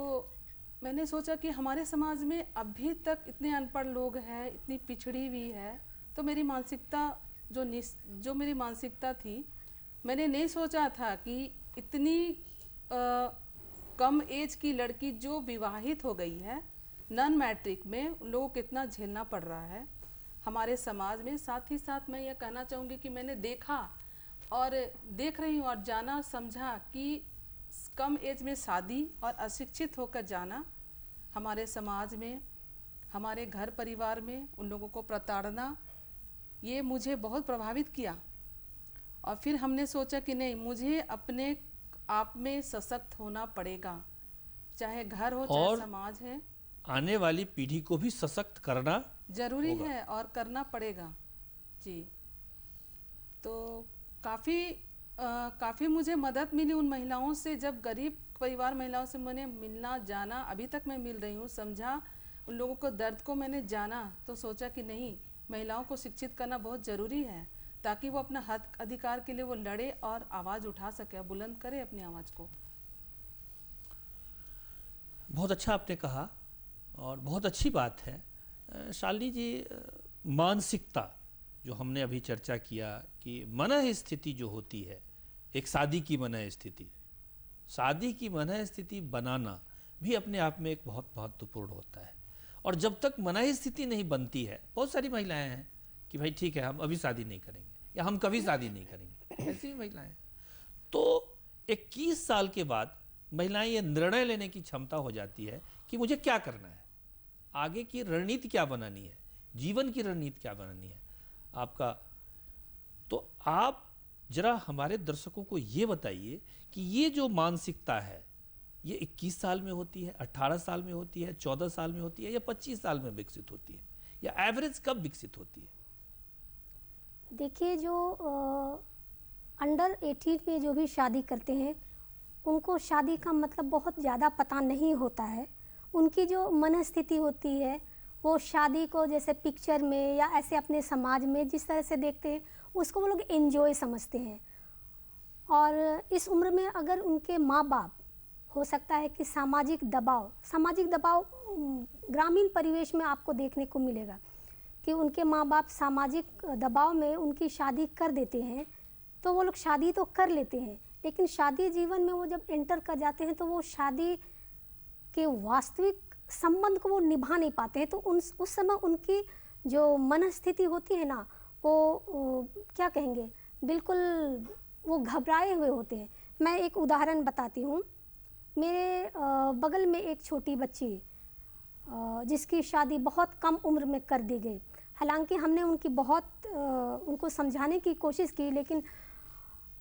मैंने सोचा कि हमारे समाज में अभी तक इतने अनपढ़ लोग हैं, इतनी पिछड़ी हुई है। तो मेरी मानसिकता जो मेरी मानसिकता थी, मैंने नहीं सोचा था कि इतनी कम एज की लड़की जो विवाहित हो गई है नॉन मैट्रिक में, उन लोगों को कितना झेलना पड़ रहा है हमारे समाज में। साथ ही साथ मैं ये कहना चाहूँगी कि मैंने देखा और देख रही हूँ और जाना समझा कि कम एज में शादी और अशिक्षित होकर जाना हमारे समाज में, हमारे घर परिवार में उन लोगों को प्रताड़ना, ये मुझे बहुत प्रभावित किया। और फिर हमने सोचा कि नहीं, मुझे अपने आप में सशक्त होना पड़ेगा, चाहे घर हो चाहे समाज है। आने वाली पीढ़ी को भी सशक्त करना जरूरी है और करना पड़ेगा जी। तो काफ़ी मुझे मदद मिली उन महिलाओं से। जब गरीब परिवार महिलाओं से मैंने मिलना जाना, अभी तक मैं मिल रही हूँ, समझा उन लोगों को, दर्द को मैंने जाना, तो सोचा कि नहीं, महिलाओं को शिक्षित करना बहुत ज़रूरी है ताकि वो अपना हक अधिकार के लिए वो लड़े और आवाज़ उठा सके, बुलंद करे अपनी आवाज़ को। बहुत अच्छा आपने कहा और बहुत अच्छी बात है। शालिनी जी, मानसिकता जो हमने अभी चर्चा किया कि मन स्थिति जो होती है, एक शादी की मन स्थिति, शादी की मन स्थिति बनाना भी अपने आप में एक बहुत महत्वपूर्ण होता है। और जब तक मन स्थिति नहीं बनती है, बहुत सारी महिलाएं हैं कि भाई ठीक है, हम अभी शादी नहीं करेंगे या हम कभी शादी नहीं करेंगे, ऐसी भी महिलाएं हैं। तो 21 साल के बाद महिलाएं ये निर्णय लेने की क्षमता हो जाती है कि मुझे क्या करना है, आगे की रणनीति क्या बनानी है, जीवन की रणनीति क्या बनानी है आपका। तो आप जरा हमारे दर्शकों को ये बताइए कि ये जो मानसिकता है, ये 21 साल में होती है, 18 साल में होती है, 14 साल में होती है या 25 साल में विकसित होती है, या एवरेज कब विकसित होती है? देखिए, जो अंडर 18 में जो भी शादी करते हैं, उनको शादी का मतलब बहुत ज़्यादा पता नहीं होता है। उनकी जो मनस्थिति होती है, वो शादी को जैसे पिक्चर में या ऐसे अपने समाज में जिस तरह से देखते हैं, उसको वो लोग एंजॉय समझते हैं। और इस उम्र में अगर उनके माँ बाप, हो सकता है कि सामाजिक दबाव ग्रामीण परिवेश में आपको देखने को मिलेगा कि उनके माँ बाप सामाजिक दबाव में उनकी शादी कर देते हैं। तो वो लोग शादी तो कर लेते हैं, लेकिन शादी जीवन में वो जब एंटर कर जाते हैं तो वो शादी के वास्तविक संबंध को वो निभा नहीं पाते हैं। तो उस समय उनकी जो मनस्थिति होती है ना, वो क्या कहेंगे, बिल्कुल वो घबराए हुए होते हैं। मैं एक उदाहरण बताती हूँ। मेरे बगल में एक छोटी बच्ची जिसकी शादी बहुत कम उम्र में कर दी गई। हालांकि हमने उनको समझाने की कोशिश की, लेकिन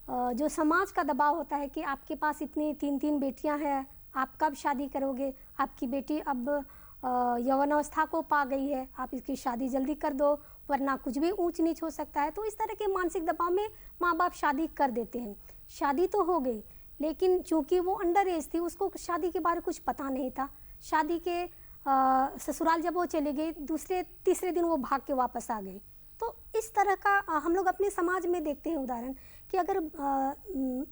जो समाज का दबाव होता है कि आपके पास इतनी 3 बेटियां हैं, आप कब शादी करोगे, आपकी बेटी अब यौवनावस्था को पा गई है, आप इसकी शादी जल्दी कर दो वरना कुछ भी ऊंच नीच हो सकता है। तो इस तरह के मानसिक दबाव में माँ बाप शादी कर देते हैं। शादी तो हो गई, लेकिन चूंकि वो अंडर एज थी, उसको शादी के बारे में कुछ पता नहीं था। शादी के ससुराल जब वो चली गई, दूसरे तीसरे दिन वो भाग के वापस आ गई। तो इस तरह का हम लोग अपने समाज में देखते हैं उदाहरण कि अगर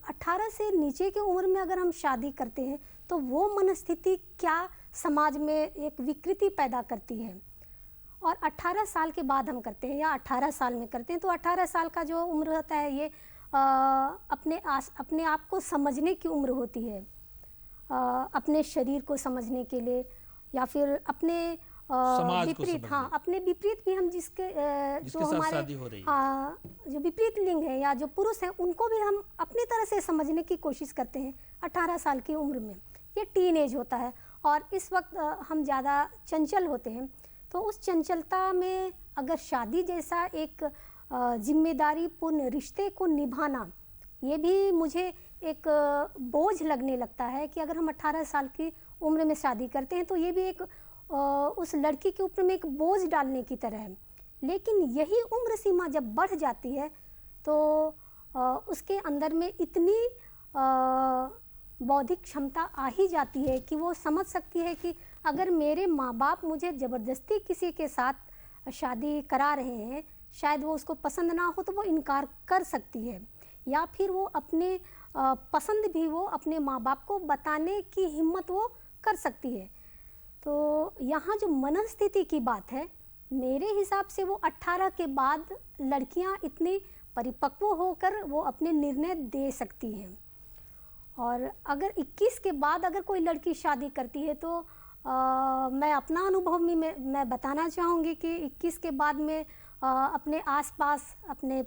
18 से नीचे की उम्र में अगर हम शादी करते हैं तो वो मनस्थिति क्या समाज में एक विकृति पैदा करती है। और 18 साल के बाद हम करते हैं या 18 साल में करते हैं, तो 18 साल का जो उम्र होता है ये अपने आप को समझने की उम्र होती है, अपने शरीर को समझने के लिए, या फिर अपने विपरीत, हाँ अपने विपरीत भी हम जिसके जो हमारे शादी हो रही है, हाँ जो विपरीत लिंग है या जो पुरुष हैं उनको भी हम अपनी तरह से समझने की कोशिश करते हैं 18 साल की उम्र में। ये टीन एज होता है और इस वक्त हम ज़्यादा चंचल होते हैं। तो उस चंचलता में अगर शादी जैसा एक जिम्मेदारी पूर्ण रिश्ते को निभाना, ये भी मुझे एक बोझ लगने लगता है कि अगर हम 18 साल की उम्र में शादी करते हैं तो ये भी एक उस लड़की के ऊपर में एक बोझ डालने की तरह है। लेकिन यही उम्र सीमा जब बढ़ जाती है तो उसके अंदर में इतनी बौद्धिक क्षमता आ ही जाती है कि वो समझ सकती है कि अगर मेरे माँ बाप मुझे ज़बरदस्ती किसी के साथ शादी करा रहे हैं, शायद वो उसको पसंद ना हो तो वो इनकार कर सकती है, या फिर वो अपने पसंद भी वो अपने माँ बाप को बताने की हिम्मत वो कर सकती है। तो यहाँ जो मनस्थिति की बात है, मेरे हिसाब से वो 18 के बाद लड़कियाँ इतनी परिपक्व होकर वो अपने निर्णय दे सकती हैं। और अगर 21 के बाद अगर कोई लड़की शादी करती है तो मैं अपना अनुभव में मैं बताना चाहूँगी कि 21 के बाद में अपने आसपास अपने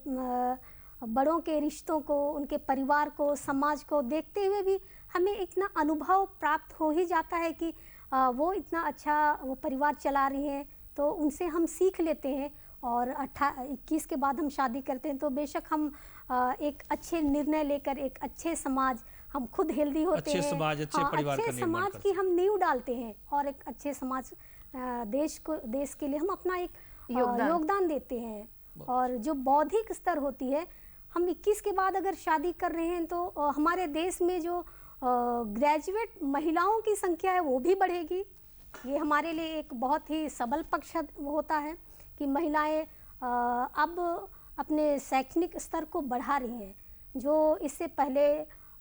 बड़ों के रिश्तों को, उनके परिवार को, समाज को देखते हुए भी हमें इतना अनुभव प्राप्त हो ही जाता है कि वो इतना अच्छा वो परिवार चला रही हैं, तो उनसे हम सीख लेते हैं। और 21 के बाद हम शादी करते हैं तो बेशक हम एक अच्छे निर्णय लेकर एक अच्छे समाज, हम खुद हेल्दी होते हैं, समाज, अच्छे परिवार का निर्माण समाज की हम नींव डालते हैं और एक अच्छे समाज देश के लिए हम अपना एक योगदान देते हैं। और जो बौद्धिक स्तर होती है, हम 21 के बाद अगर शादी कर रहे हैं तो हमारे देश में जो ग्रेजुएट महिलाओं की संख्या है वो भी बढ़ेगी। ये हमारे लिए एक बहुत ही सबल पक्ष होता है कि महिलाएं अब अपने शैक्षणिक स्तर को बढ़ा रही हैं। जो इससे पहले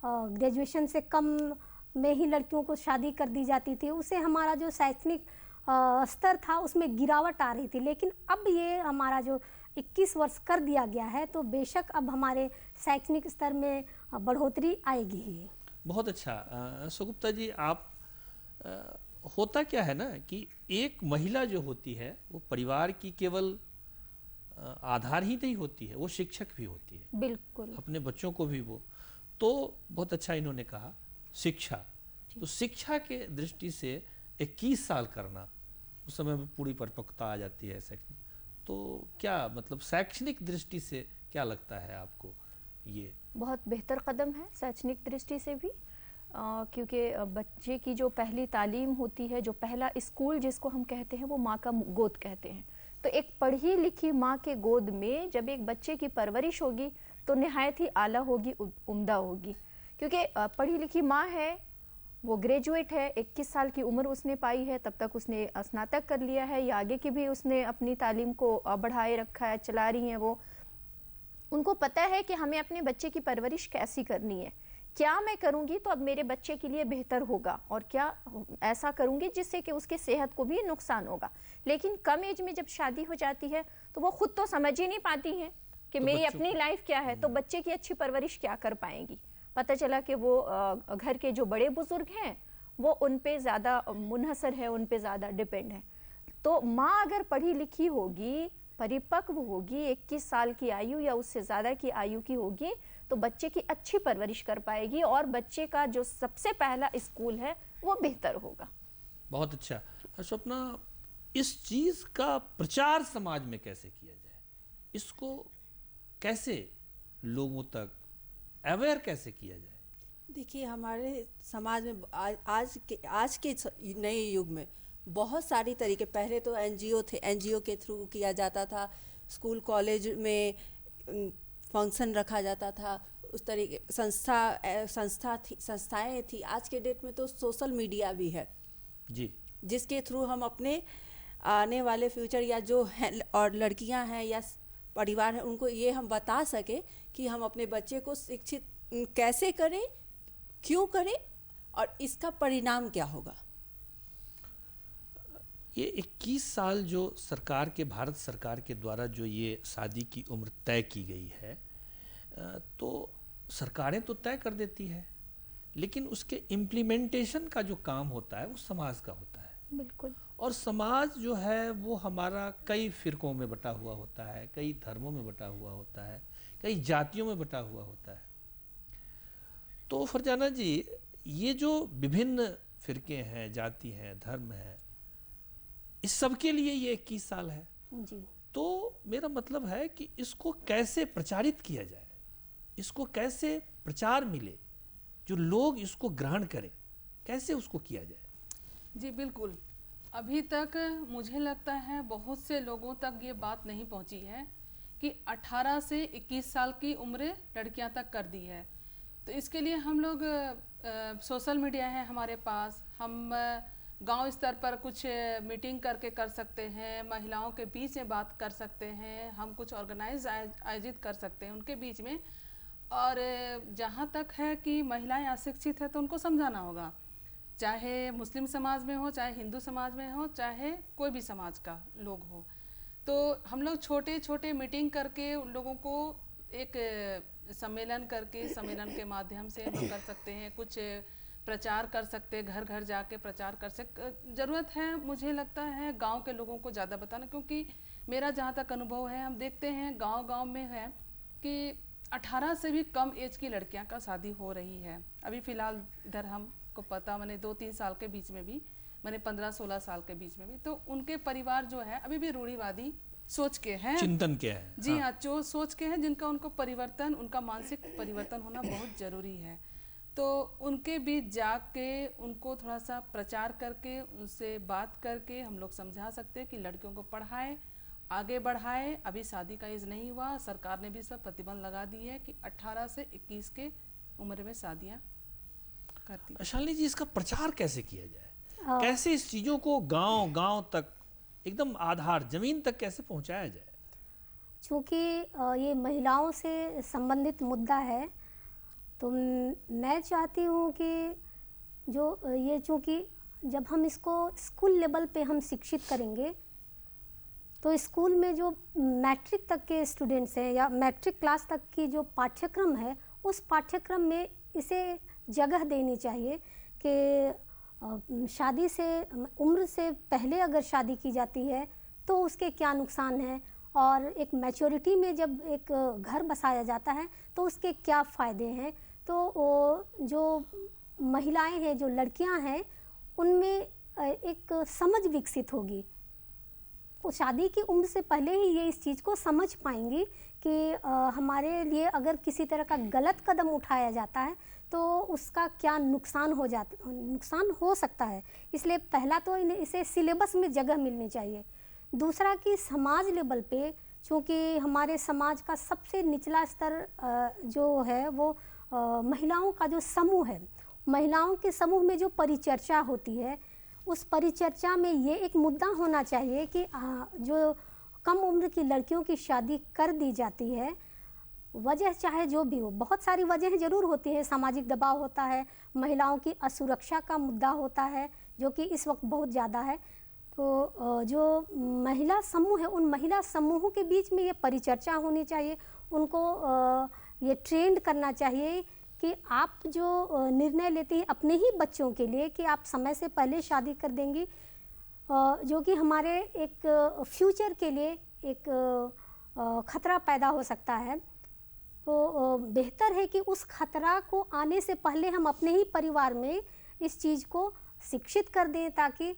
ग्रेजुएशन से कम में ही लड़कियों को शादी कर दी जाती थी, उससे हमारा जो शैक्षणिक स्तर था उसमें गिरावट आ रही थी। लेकिन अब ये हमारा जो 21 वर्ष कर दिया गया है तो बेशक अब हमारे शैक्षणिक स्तर में बढ़ोतरी आएगी ही। बहुत अच्छा। सुगुप्ता जी, आप होता क्या है ना कि एक महिला जो होती है वो परिवार की केवल आधार ही नहीं होती है, वो शिक्षक भी होती है, बिल्कुल, अपने बच्चों को भी वो। तो बहुत अच्छा इन्होंने कहा शिक्षा, तो शिक्षा के दृष्टि से 21 साल करना, उस समय में पूरी परिपक्वता आ जाती है शैक्षणिक। तो क्या मतलब शैक्षणिक दृष्टि से क्या लगता है आपको? ये बहुत बेहतर कदम है शैक्षणिक दृष्टि से भी, क्योंकि बच्चे की जो पहली तालीम होती है, जो पहला स्कूल जिसको हम कहते हैं, वो माँ का गोद कहते हैं। तो एक पढ़ी लिखी माँ के गोद में जब एक बच्चे की परवरिश होगी तो निहायत ही आला होगी, उम्दा होगी। क्योंकि पढ़ी लिखी माँ है, वो ग्रेजुएट है, 21 साल की उम्र उसने पाई है, तब तक उसने स्नातक कर लिया है या आगे की भी उसने अपनी तालीम को बढ़ाए रखा है, चला रही हैं वो। उनको पता है कि हमें अपने बच्चे की परवरिश कैसी करनी है, क्या मैं करूंगी तो अब मेरे बच्चे के लिए बेहतर होगा, और क्या ऐसा करूंगी जिससे कि उसके सेहत को भी नुकसान होगा। लेकिन कम एज में जब शादी हो जाती है तो वो खुद तो समझ ही नहीं पाती हैं कि तो मेरी अपनी लाइफ क्या है, तो बच्चे की अच्छी परवरिश क्या कर पाएंगी। पता चला कि वो घर के जो बड़े बुजुर्ग हैं वो उन पे ज़्यादा मुनहसर है, उन पे ज़्यादा डिपेंड है। तो माँ अगर पढ़ी लिखी होगी, परिपक्व होगी, 21 साल की आयु या उससे ज़्यादा की आयु की होगी, तो बच्चे की अच्छी परवरिश कर पाएगी और बच्चे का जो सबसे पहला स्कूल है वो बेहतर होगा। बहुत अच्छा। स्वप्ना, इस चीज का प्रचार समाज में कैसे किया जाए, इसको कैसे लोगों तक अवेयर कैसे किया जाए? देखिए, हमारे समाज में आज के नए युग में बहुत सारी तरीके, पहले तो एनजीओ थे, एनजीओ के थ्रू किया जाता था, स्कूल कॉलेज में फंक्शन रखा जाता था, उस तरीके संस्थाएं थी। आज के डेट में तो सोशल मीडिया भी है जी, जिसके थ्रू हम अपने आने वाले फ्यूचर या जो हैं और लड़कियां हैं या परिवार है, उनको ये हम बता सके कि हम अपने बच्चे को शिक्षित कैसे करें, क्यों करें और इसका परिणाम क्या होगा। ये 21 साल जो सरकार के, भारत सरकार के द्वारा जो ये शादी की उम्र तय की गई है, तो सरकारें तो तय कर देती है, लेकिन उसके इम्प्लीमेंटेशन का जो काम होता है वो समाज का होता है। बिल्कुल। और समाज जो है वो हमारा कई फिरकों में बटा हुआ होता है, कई धर्मों में बटा हुआ होता है, कई जातियों में बटा हुआ होता है। तो फरजाना जी, ये जो विभिन्न फिरके हैं, जाति हैं, धर्म हैं, इस सब के लिए ये 21 साल है जी। तो मेरा मतलब है कि इसको कैसे प्रचारित किया जाए, इसको कैसे प्रचार मिले, जो लोग इसको ग्रहण करें, कैसे उसको किया जाए? जी बिल्कुल। अभी तक मुझे लगता है बहुत से लोगों तक ये बात नहीं पहुंची है कि 18 से 21 साल की उम्र लड़कियां तक कर दी है। तो इसके लिए हम लोग सोशल मीडिया है हमारे पास, हम गांव स्तर पर कुछ मीटिंग करके कर सकते हैं, महिलाओं के बीच में बात कर सकते हैं, हम कुछ ऑर्गेनाइज आयोजित कर सकते हैं उनके बीच में। और जहाँ तक है कि महिलाएं अशिक्षित है तो उनको समझाना होगा, चाहे मुस्लिम समाज में हो, चाहे हिंदू समाज में हो, चाहे कोई भी समाज का लोग हो। तो हम लोग छोटे छोटे मीटिंग करके उन लोगों को एक सम्मेलन करके, सम्मेलन के माध्यम से हम लोग कर सकते हैं, कुछ प्रचार कर सकते हैं, घर घर जाके प्रचार कर सकते। ज़रूरत है मुझे लगता है गांव के लोगों को ज़्यादा बताना, क्योंकि मेरा जहाँ तक अनुभव है, हम देखते हैं गांव में है कि 18 से भी कम एज की लड़कियां का शादी हो रही है। अभी फ़िलहाल इधर हमको पता, मैंने 2-3 साल के बीच में भी, मैंने 15-16 साल के बीच में भी, तो उनके परिवार जो है अभी भी रूढ़िवादी सोच के हैं, चिंतन के हैं। जी हाँ, जो सोच के हैं, जिनका उनको परिवर्तन, उनका मानसिक परिवर्तन होना बहुत ज़रूरी है। तो उनके बीच जाके उनको थोड़ा सा प्रचार करके, उनसे बात करके हम लोग समझा सकते हैं कि लड़कियों को पढ़ाएं, आगे बढ़ाए। अभी शादी का एज नहीं हुआ, सरकार ने भी सब प्रतिबंध लगा दी है कि 18 से 21 के उम्र में शादियां करती। शालिनी जी, इसका प्रचार कैसे किया जाए, कैसे इस चीजों को गांव गांव तक, एकदम आधार जमीन तक कैसे पहुंचाया जाए? चूँकि ये महिलाओं से संबंधित मुद्दा है, तो मैं चाहती हूँ कि जो ये, चूँकि जब हम इसको स्कूल लेवल पे हम शिक्षित करेंगे, तो स्कूल में जो मैट्रिक तक के स्टूडेंट्स हैं या मैट्रिक क्लास तक की जो पाठ्यक्रम है, उस पाठ्यक्रम में इसे जगह देनी चाहिए कि शादी से, उम्र से पहले अगर शादी की जाती है तो उसके क्या नुकसान हैं, और एक मैच्योरिटी में जब एक घर बसाया जाता है तो उसके क्या फ़ायदे हैं। तो जो महिलाएं हैं, जो लड़कियां हैं, उनमें एक समझ विकसित होगी। वो शादी की उम्र से पहले ही ये इस चीज़ को समझ पाएंगी कि हमारे लिए अगर किसी तरह का गलत कदम उठाया जाता है तो उसका क्या नुकसान हो सकता है। इसलिए पहला तो इसे सिलेबस में जगह मिलनी चाहिए। दूसरा कि समाज लेवल पे, चूँकि हमारे समाज का सबसे निचला स्तर जो है वो महिलाओं का जो समूह है, महिलाओं के समूह में जो परिचर्चा होती है, उस परिचर्चा में ये एक मुद्दा होना चाहिए कि जो कम उम्र की लड़कियों की शादी कर दी जाती है, वजह चाहे जो भी हो, बहुत सारी वजहें ज़रूर होती हैं। सामाजिक दबाव होता है, महिलाओं की असुरक्षा का मुद्दा होता है जो कि इस वक्त बहुत ज़्यादा है। तो जो महिला समूह है, उन महिला समूहों के बीच में ये परिचर्चा होनी चाहिए, उनको ये ट्रेंड करना चाहिए कि आप जो निर्णय लेती हैं अपने ही बच्चों के लिए कि आप समय से पहले शादी कर देंगी जो कि हमारे एक फ्यूचर के लिए एक खतरा पैदा हो सकता है। तो बेहतर है कि उस खतरा को आने से पहले हम अपने ही परिवार में इस चीज़ को शिक्षित कर दें, ताकि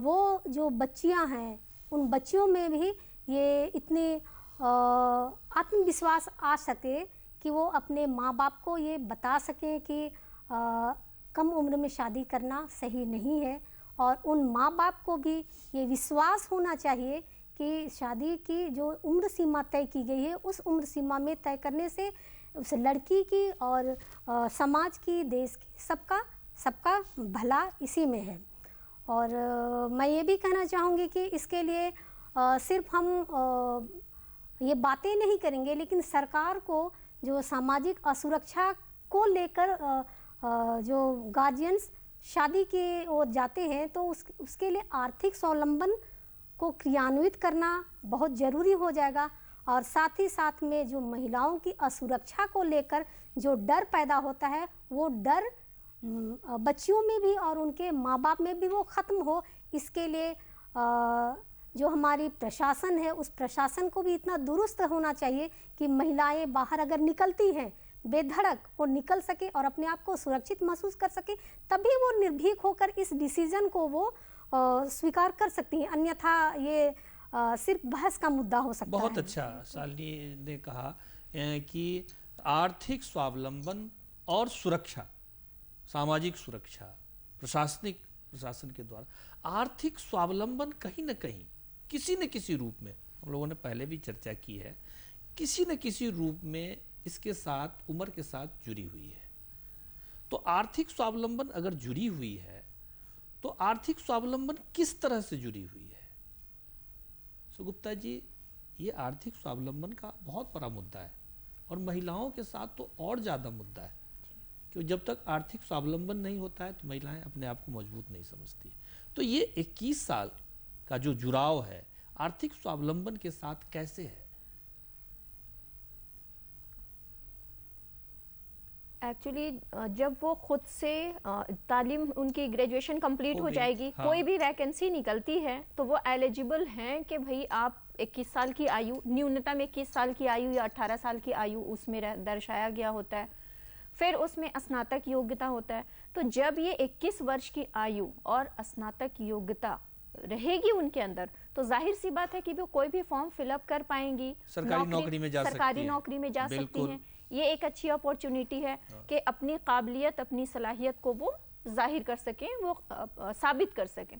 वो जो बच्चियां हैं उन बच्चियों में भी ये इतने आत्मविश्वास आ सके कि वो अपने माँ बाप को ये बता सकें कि कम उम्र में शादी करना सही नहीं है। और उन माँ बाप को भी ये विश्वास होना चाहिए कि शादी की जो उम्र सीमा तय की गई है, उस उम्र सीमा में तय करने से उस लड़की की और समाज की, देश की, सबका भला इसी में है। और मैं ये भी कहना चाहूँगी कि इसके लिए सिर्फ हम ये बातें नहीं करेंगे, लेकिन सरकार को जो सामाजिक असुरक्षा को लेकर जो गार्जियंस शादी की ओर जाते हैं, तो उसके लिए आर्थिक स्वावलंबन को क्रियान्वित करना बहुत ज़रूरी हो जाएगा। और साथ ही साथ में जो महिलाओं की असुरक्षा को लेकर जो डर पैदा होता है, वो डर बच्चियों में भी और उनके माँ बाप में भी वो ख़त्म हो। इसके लिए जो हमारी प्रशासन है, उस प्रशासन को भी इतना दुरुस्त होना चाहिए कि महिलाएं बाहर अगर निकलती हैं बेधड़क वो निकल सके और अपने आप को सुरक्षित महसूस कर सके, तभी वो निर्भीक होकर इस डिसीजन को वो स्वीकार कर सकती हैं। अन्यथा ये सिर्फ बहस का मुद्दा हो सकता है। बहुत अच्छा शालिनी ने कहा कि आर्थिक स्वावलंबन और सुरक्षा, सामाजिक सुरक्षा, प्रशासन के द्वारा आर्थिक स्वावलंबन कहीं न कहीं किसी न किसी रूप में, हम लोगों ने पहले भी चर्चा की है, किसी न किसी रूप में इसके साथ, उम्र के साथ जुड़ी हुई है। तो आर्थिक स्वावलंबन अगर जुड़ी हुई है तो आर्थिक स्वावलंबन किस तरह से जुड़ी हुई है? गुप्ता जी, ये आर्थिक स्वावलंबन का बहुत बड़ा मुद्दा है और महिलाओं के साथ तो और ज़्यादा मुद्दा है, क्योंकि जब तक आर्थिक स्वावलंबन नहीं होता है तो महिलाएं अपने आप को मजबूत नहीं समझती। तो ये 21 साल का जो जुड़ाव है आर्थिक स्वावलंबन के साथ कैसे है? एक्चुअली जब वो खुद से तालीम, उनकी ग्रेजुएशन कंप्लीट हो जाएगी, हाँ। कोई भी वैकेंसी निकलती है तो वो एलिजिबल हैं कि भाई आप 21 साल की आयु, न्यूनतम 21 साल की आयु या 18 साल की आयु उसमें दर्शाया गया होता है। फिर उसमें स्नातक योग्यता होता है। तो जब ये 21 वर्ष की आयु और स्नातक योग्यता रहेगी उनके अंदर, तो जाहिर सी बात है कि वो कोई भी फॉर्म फिलअप कर पाएंगी, सरकारी नौकरी में जा सकती हैं। ये एक अच्छी अपॉर्चुनिटी है कि अपनी काबिलियत, अपनी सलाहियत को वो जाहिर कर सकें, वो साबित कर सकें।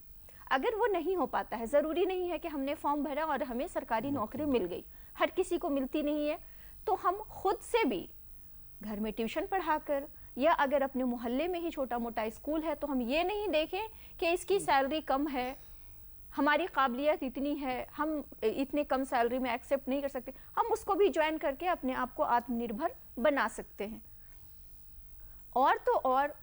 अगर वो नहीं हो पाता है, ज़रूरी नहीं है कि हमने फॉर्म भरा और हमें सरकारी नौकरी मिल गई, हर किसी को मिलती नहीं है, तो हम खुद से भी घर में ट्यूशन पढ़ाकर या अगर अपने मोहल्ले में ही छोटा मोटा स्कूल है तो हम ये नहीं देखें कि इसकी सैलरी कम है, हमारी काबिलियत इतनी है, हम इतने कम सैलरी में एक्सेप्ट नहीं कर सकते, हम उसको भी ज्वाइन करके अपने आप को आत्मनिर्भर बना सकते हैं। और तो और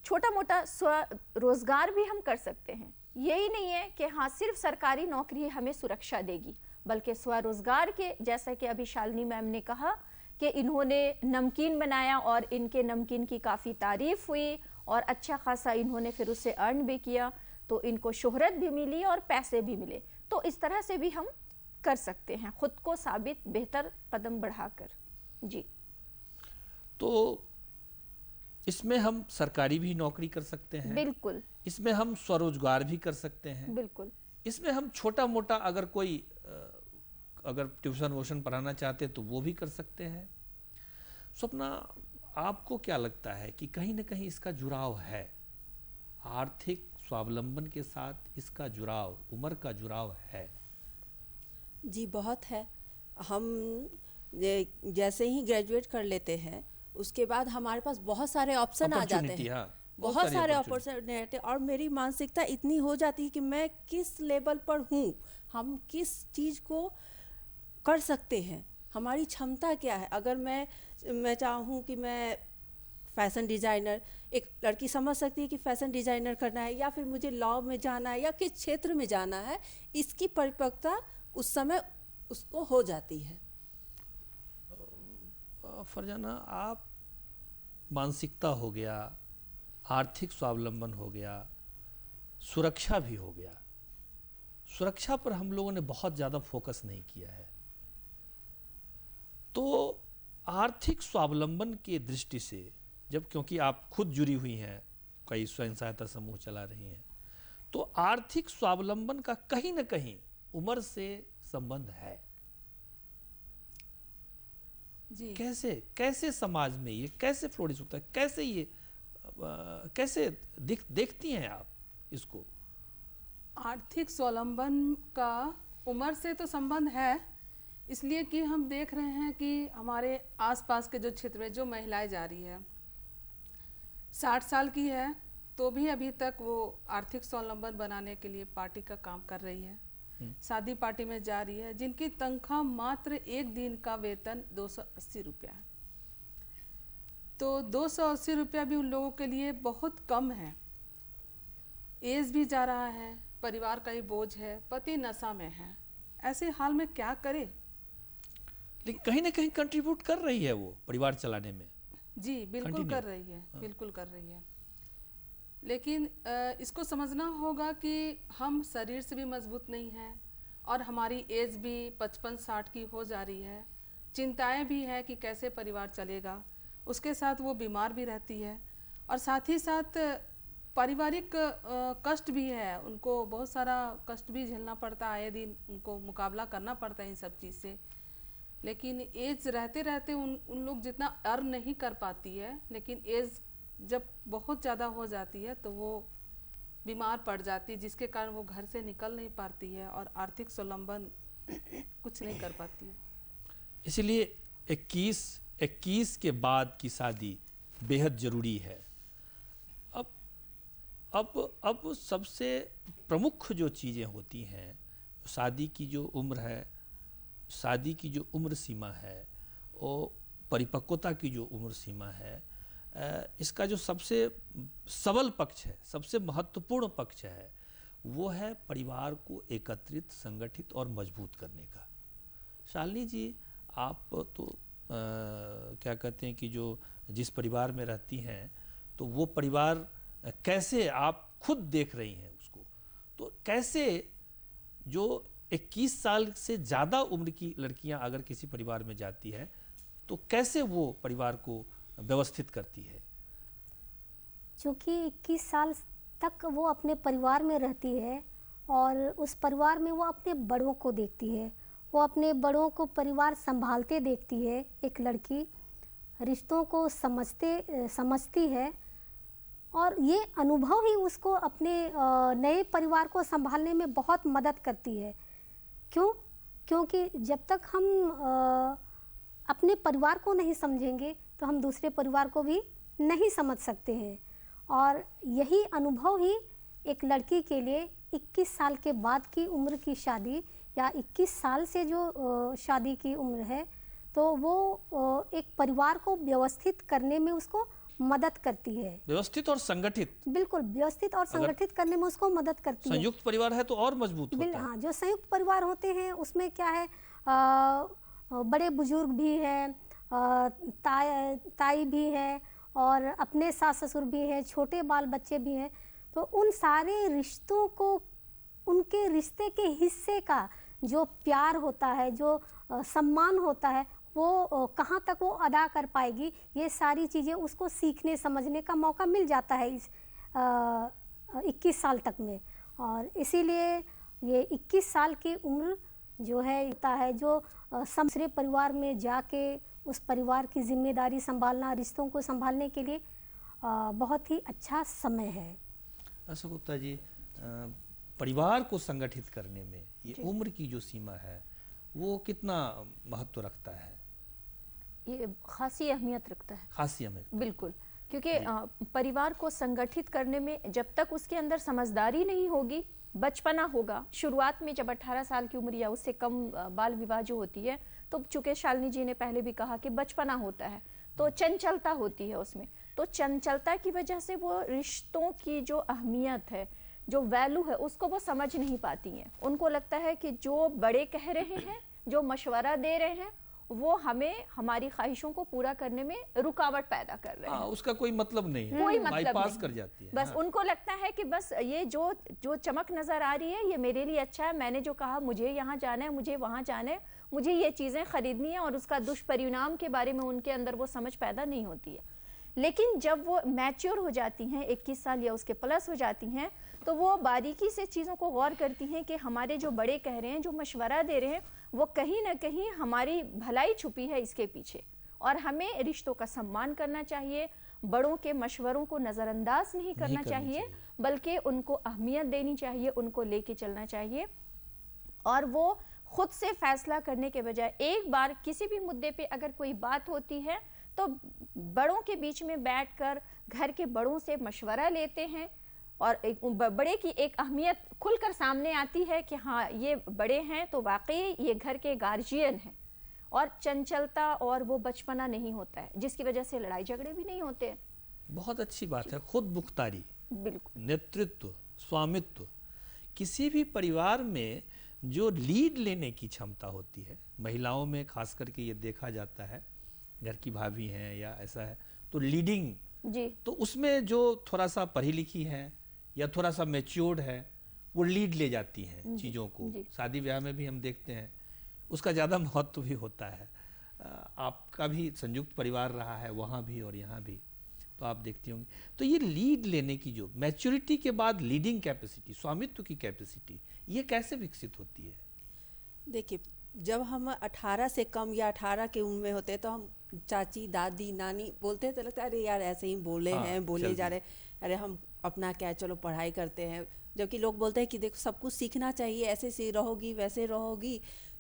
छोटा मोटा स्वरोजगार भी हम कर सकते हैं। यही नहीं है कि हाँ सिर्फ सरकारी नौकरी हमें सुरक्षा देगी, बल्कि स्वरोजगार के, जैसा कि अभी शालिनी मैम ने कहा कि इन्होंने नमकीन बनाया और इनके नमकीन की काफ़ी तारीफ हुई और अच्छा खासा इन्होंने फिर उससे अर्न भी किया, तो इनको शोहरत भी मिली और पैसे भी मिले। तो इस तरह से भी हम कर सकते हैं, खुद को साबित बेहतर कदम बढ़ाकर। जी, तो इसमें हम सरकारी भी नौकरी कर सकते हैं, बिल्कुल, इसमें हम स्वरोजगार भी कर सकते हैं, बिल्कुल, इसमें हम छोटा मोटा अगर कोई अगर ट्यूशन वोशन पढ़ाना चाहते हैं तो वो भी कर सकते हैं। स्वप्ना, आपको क्या लगता है कि कहीं ना कहीं इसका जुड़ाव है, आर्थिक स्वावलंबन के साथ इसका जुड़ाव, उम्र का जुड़ाव है? जी बहुत है। हम जैसे ही ग्रेजुएट कर लेते हैं उसके बाद हमारे पास बहुत सारे ऑप्शन आ जाते हैं। हाँ, बहुत सारे अपॉर्चुनिटी, और मेरी मानसिकता इतनी हो जाती है कि मैं किस लेवल पर हूँ, हम किस चीज़ को कर सकते हैं, हमारी क्षमता क्या है। अगर मैं चाहूँ कि मैं फैशन डिज़ाइनर, एक लड़की समझ सकती है कि फैशन डिज़ाइनर करना है या फिर मुझे लॉ में जाना है या किस क्षेत्र में जाना है, इसकी परिपक्वता उस समय उसको हो जाती है। फरजाना, आप मानसिकता हो गया, आर्थिक स्वावलंबन हो गया, सुरक्षा भी हो गया, सुरक्षा पर हम लोगों ने बहुत ज़्यादा फोकस नहीं किया है। तो आर्थिक स्वावलंबन की दृष्टि से, जब क्योंकि आप खुद जुड़ी हुई हैं, कई स्वयं सहायता समूह चला रही हैं, तो आर्थिक स्वावलंबन का कहीं ना कहीं उम्र से संबंध है। जी कैसे कैसे समाज में ये कैसे फ्लोरिश होता है, कैसे ये कैसे देखती हैं आप इसको? आर्थिक स्वावलंबन का उम्र से तो संबंध है, इसलिए कि हम देख रहे हैं कि हमारे आसपास के जो क्षेत्र में जो महिलाएं जा रही है, 60 साल की है तो भी अभी तक वो आर्थिक स्वावलंबन बनाने के लिए पार्टी का काम कर रही है, शादी पार्टी में जा रही है, जिनकी तनख्वाह मात्र एक दिन का वेतन 280 रुपया है। तो 280 रुपया भी उन लोगों के लिए बहुत कम है। एज भी जा रहा है, परिवार का ही बोझ है, पति नशा में है, ऐसे हाल में क्या करे? लेकिन कहीं ना कहीं कंट्रीब्यूट कर रही है वो परिवार चलाने में। जी बिल्कुल Continue। कर रही है, बिल्कुल कर रही है। लेकिन इसको समझना होगा कि हम शरीर से भी मजबूत नहीं हैं और हमारी एज भी 55-60 की हो जा रही है। चिंताएं भी है कि कैसे परिवार चलेगा, उसके साथ वो बीमार भी रहती है और साथ ही साथ पारिवारिक कष्ट भी है, उनको बहुत सारा कष्ट भी झेलना पड़ता है, आए दिन उनको मुकाबला करना पड़ता है इन सब चीज़ से। लेकिन एज रहते रहते उन लोग जितना अर्न नहीं कर पाती है, लेकिन एज जब बहुत ज़्यादा हो जाती है तो वो बीमार पड़ जाती है, जिसके कारण वो घर से निकल नहीं पाती है और आर्थिक स्वावलंबन कुछ नहीं कर पाती है। इसलिए 21 के बाद की शादी बेहद ज़रूरी है। अब सबसे प्रमुख जो चीज़ें होती हैं, शादी की जो उम्र है, शादी की जो उम्र सीमा है, और परिपक्वता की जो उम्र सीमा है, इसका जो सबसे सबल पक्ष है, सबसे महत्वपूर्ण पक्ष है, वो है परिवार को एकत्रित, संगठित और मजबूत करने का। शालिनी जी, आप तो क्या कहते हैं कि जो जिस परिवार में रहती हैं, तो वो परिवार कैसे आप खुद देख रही हैं उसको, तो कैसे जो 21 साल से ज़्यादा उम्र की लड़कियां अगर किसी परिवार में जाती है तो कैसे वो परिवार को व्यवस्थित करती है? क्योंकि 21 साल तक वो अपने परिवार में रहती है और उस परिवार में वो अपने बड़ों को देखती है, वो अपने बड़ों को परिवार संभालते देखती है। एक लड़की रिश्तों को समझती है और ये अनुभव ही उसको अपने नए परिवार को संभालने में बहुत मदद करती है। क्योंकि जब तक हम अपने परिवार को नहीं समझेंगे तो हम दूसरे परिवार को भी नहीं समझ सकते हैं। और यही अनुभव ही एक लड़की के लिए 21 साल के बाद की उम्र की शादी या 21 साल से जो शादी की उम्र है, तो वो एक परिवार को व्यवस्थित करने में उसको मदद करती है। व्यवस्थित और संगठित, बिल्कुल व्यवस्थित और संगठित करने में उसको मदद करती है। संयुक्त परिवार है तो और मजबूत होता है। हाँ, जो संयुक्त परिवार होते हैं उसमें क्या है, बड़े बुजुर्ग भी हैं, ताई भी है और अपने सास ससुर भी हैं, छोटे बाल बच्चे भी हैं। तो उन सारे रिश्तों को, उनके रिश्ते के हिस्से का जो प्यार होता है, जो सम्मान होता है, वो कहाँ तक वो अदा कर पाएगी, ये सारी चीज़ें उसको सीखने समझने का मौका मिल जाता है इस 21 साल तक में। और इसीलिए ये 21 साल की उम्र जो है होता है, जो दूसरे परिवार में जाके उस परिवार की जिम्मेदारी संभालना, रिश्तों को संभालने के लिए बहुत ही अच्छा समय है। अच्छा गुप्ता जी, परिवार को संगठित करने में ये उम्र की जो सीमा है वो कितना महत्व रखता है? ये खासी अहमियत रखता है। खासी अहमियत, बिल्कुल, क्योंकि परिवार को संगठित करने में जब तक उसके अंदर समझदारी नहीं होगी, बचपना होगा, शुरुआत में जब 18 साल की उम्र या उससे कम बाल विवाह जो होती है, तो चूंकि शालिनी जी ने पहले भी कहा कि बचपना होता है तो चंचलता होती है उसमें, तो चंचलता की वजह से वो रिश्तों की जो अहमियत है, जो वैल्यू है, उसको वो समझ नहीं पाती हैं। उनको लगता है कि जो बड़े कह रहे हैं, जो मशवरा दे रहे हैं, वो हमें हमारी ख्वाहिशों को पूरा करने में रुकावट पैदा कर रहे हैं। हाँ, उसका कोई मतलब नहीं है, कोई मतलब बाईपास नहीं। कर जाती है। बस हाँ। उनको लगता है कि बस ये जो चमक नजर आ रही है ये मेरे लिए अच्छा है, मैंने जो कहा मुझे यहाँ जाना है, मुझे वहाँ जाना है, मुझे ये चीजें खरीदनी है, और उसका दुष्परिणाम के बारे में उनके अंदर वो समझ पैदा नहीं होती है। लेकिन जब वो मैच्योर हो जाती हैं, 21 साल या उसके प्लस हो जाती हैं, तो वो बारीकी से चीज़ों को गौर करती हैं कि हमारे जो बड़े कह रहे हैं, जो मशवरा दे रहे हैं, वो कहीं ना कहीं हमारी भलाई छुपी है इसके पीछे, और हमें रिश्तों का सम्मान करना चाहिए, बड़ों के मशवरों को नज़रअंदाज नहीं करना चाहिए, बल्कि उनको अहमियत देनी चाहिए, उनको लेके चलना चाहिए। और वो खुद से फैसला करने के बजाय एक बार किसी भी मुद्दे पे अगर कोई बात होती है तो बड़ों के बीच में बैठकर घर के बड़ों से मशवरा लेते हैं, और बड़े की एक अहमियत खुलकर सामने आती है कि हाँ ये बड़े हैं तो वाकई ये घर के गार्जियन हैं, और चंचलता और वो बचपना नहीं होता है जिसकी वजह से लड़ाई झगड़े भी नहीं होते हैं। बहुत अच्छी बात है, खुद मुख्तारी, बिल्कुल, नेतृत्व, स्वामित्व। किसी भी परिवार में जो लीड लेने की क्षमता होती है, महिलाओं में खास करके ये देखा जाता है, घर की भाभी हैं या ऐसा है तो लीडिंग, जी, तो उसमें जो थोड़ा सा पढ़ी लिखी है या थोड़ा सा मैच्योर्ड है वो लीड ले जाती हैं चीज़ों को। शादी ब्याह में भी हम देखते हैं उसका ज़्यादा महत्व भी होता है। आपका भी संयुक्त परिवार रहा है वहाँ भी और यहाँ भी, तो आप देखती होंगी। तो ये लीड लेने की जो मैच्योरिटी के बाद लीडिंग कैपेसिटी, स्वामित्व की कैपेसिटी, ये कैसे विकसित होती है? देखिए, जब हम 18 से कम या 18 के उम्र में होते हैं तो हम चाची, दादी, नानी बोलते हैं तो लगता है अरे यार ऐसे ही बोले हैं, बोले जा रहे, अरे हम अपना क्या, चलो पढ़ाई करते हैं। जबकि लोग बोलते हैं कि देखो सब कुछ सीखना चाहिए, ऐसे से रहोगी वैसे रहोगी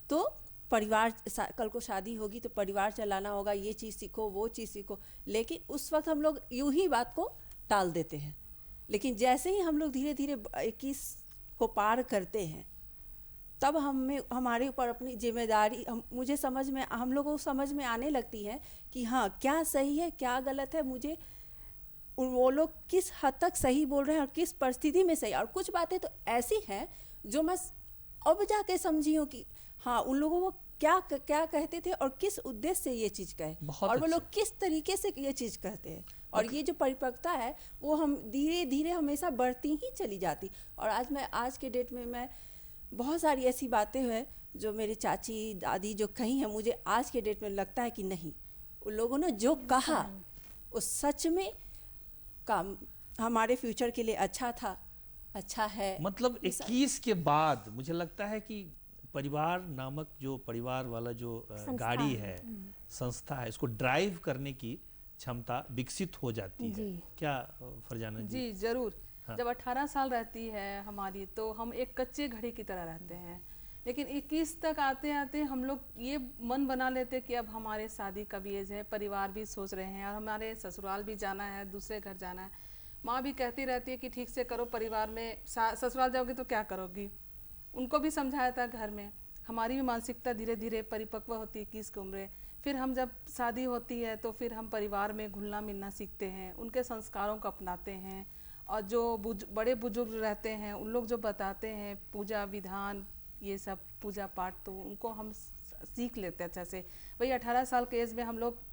तो परिवार, कल को शादी होगी तो परिवार चलाना होगा, ये चीज़ सीखो, वो चीज़ सीखो। लेकिन उस वक्त हम लोग यूं ही बात को टाल देते हैं। लेकिन जैसे ही हम लोग धीरे धीरे 21 को पार करते हैं तब हमारे ऊपर अपनी जिम्मेदारी, मुझे समझ में, हम लोगों को समझ में आने लगती है कि हाँ क्या सही है क्या गलत है, मुझे वो लोग किस हद तक सही बोल रहे हैं और किस परिस्थिति में सही। और कुछ बातें तो ऐसी हैं जो मैं अब जाके समझी हूँ कि हाँ उन लोगों को क्या कहते थे और किस उद्देश्य से ये चीज़ कहे, और वो लोग किस तरीके से ये चीज़ कहते हैं। और ये जो परिपक्वता है वो हम धीरे धीरे हमेशा बढ़ती ही चली जाती। और आज के डेट में मैं बहुत सारी ऐसी बातें हैं जो मेरे चाची दादी जो कही हैं, मुझे आज के डेट में लगता है कि नहीं, उन लोगों ने जो कहा वो सच में काम हमारे फ्यूचर के लिए अच्छा था, अच्छा है। मतलब 21 के बाद मुझे लगता है कि परिवार नामक जो परिवार वाला जो गाड़ी है, संस्था है, इसको ड्राइव करने की क्षमता विकसित हो जाती है। क्या फरजाना जी? जी जरूर। हाँ। जब 18 साल रहती है हमारी तो हम एक कच्चे घड़ी की तरह रहते हैं, लेकिन 21 तक आते आते हम लोग ये मन बना लेते कि अब हमारे शादी का भी एज है, परिवार भी सोच रहे हैं और हमारे ससुराल भी जाना है, दूसरे घर जाना है। माँ भी कहती रहती है कि ठीक से करो, परिवार में ससुराल जाओगी तो क्या करोगी। उनको भी समझाया था घर में। हमारी भी मानसिकता धीरे धीरे परिपक्व होती है 21 की उम्र। फिर हम जब शादी होती है तो फिर हम परिवार में घुलना मिलना सीखते हैं, उनके संस्कारों को अपनाते हैं, और जो बड़े बुजुर्ग रहते हैं उन लोग जो बताते हैं पूजा विधान, ये सब पूजा पाठ, तो उनको हम सीख लेते हैं अच्छा से। वही 18 साल के एज में हम लोग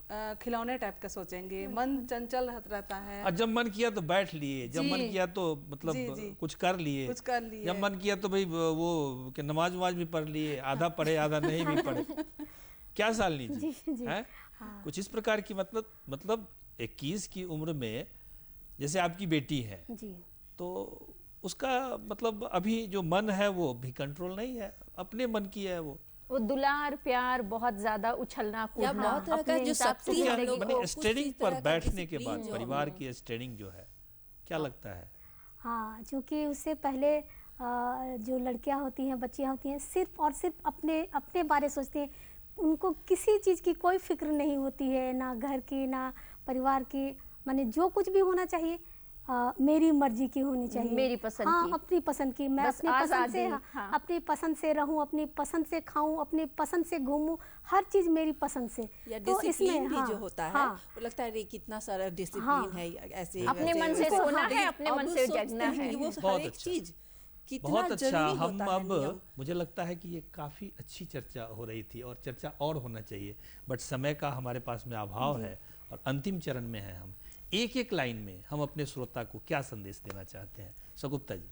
खिलौने टाइप का सोचेंगे, मन चंचल रहता है। और जब मन किया तो बैठ लिए, जब मन किया तो मतलब कुछ कर लिए, जब मन किया तो भाई वो कि नमाज वमाज भी पढ़ लिए, आधा पढ़े आधा नहीं भी पढ़े। क्या सालनी जी हैं? हाँ। कुछ इस प्रकार की मतलब 21 की उम्र में जैसे आपकी बेटी है जी, तो उसका मतलब अभी जो मन है वो भी कंट्रोल नहीं है, अपने मन की है, वो दुलार प्यार, बहुत ज्यादा उछलना कूदना, बहुत तरह का जो शक्ति हम लोग को स्टेरिंग पर बैठने के बाद परिवार की स्टेरिंग जो है, क्या लगता है? हाँ, क्योंकि उससे पहले जो लड़कियां होती हैं, बच्चियां होती हैं, सिर्फ और सिर्फ अपने बारे सोचती हैं। उनको किसी चीज़ की कोई फिक्र नहीं होती है, ना घर की ना परिवार की। माने जो कुछ भी होना चाहिए मेरी मर्जी की होनी चाहिए, मेरी पसंद की, अपनी पसंद की। मैं अपनी पसंद से अपनी पसंद से रहूं, अपनी पसंद से खाऊं, अपनी पसंद से घूमूं, हर चीज मेरी पसंद से। तो इसमें भी जो होता है वो लगता है कितना सारा डिसिप्लिन है, ऐसे अपने मन से सोना है, अपने मन से जगना है, वो हर एक चीज कितना बहुत अच्छा। जरूरी हम होता है अब नियम। मुझे लगता है कि ये काफ़ी अच्छी चर्चा हो रही थी और चर्चा और होना चाहिए, बट समय का हमारे पास में अभाव है और अंतिम चरण में है हम। एक एक लाइन में हम अपने श्रोता को क्या संदेश देना चाहते हैं, सगुप्ता जी?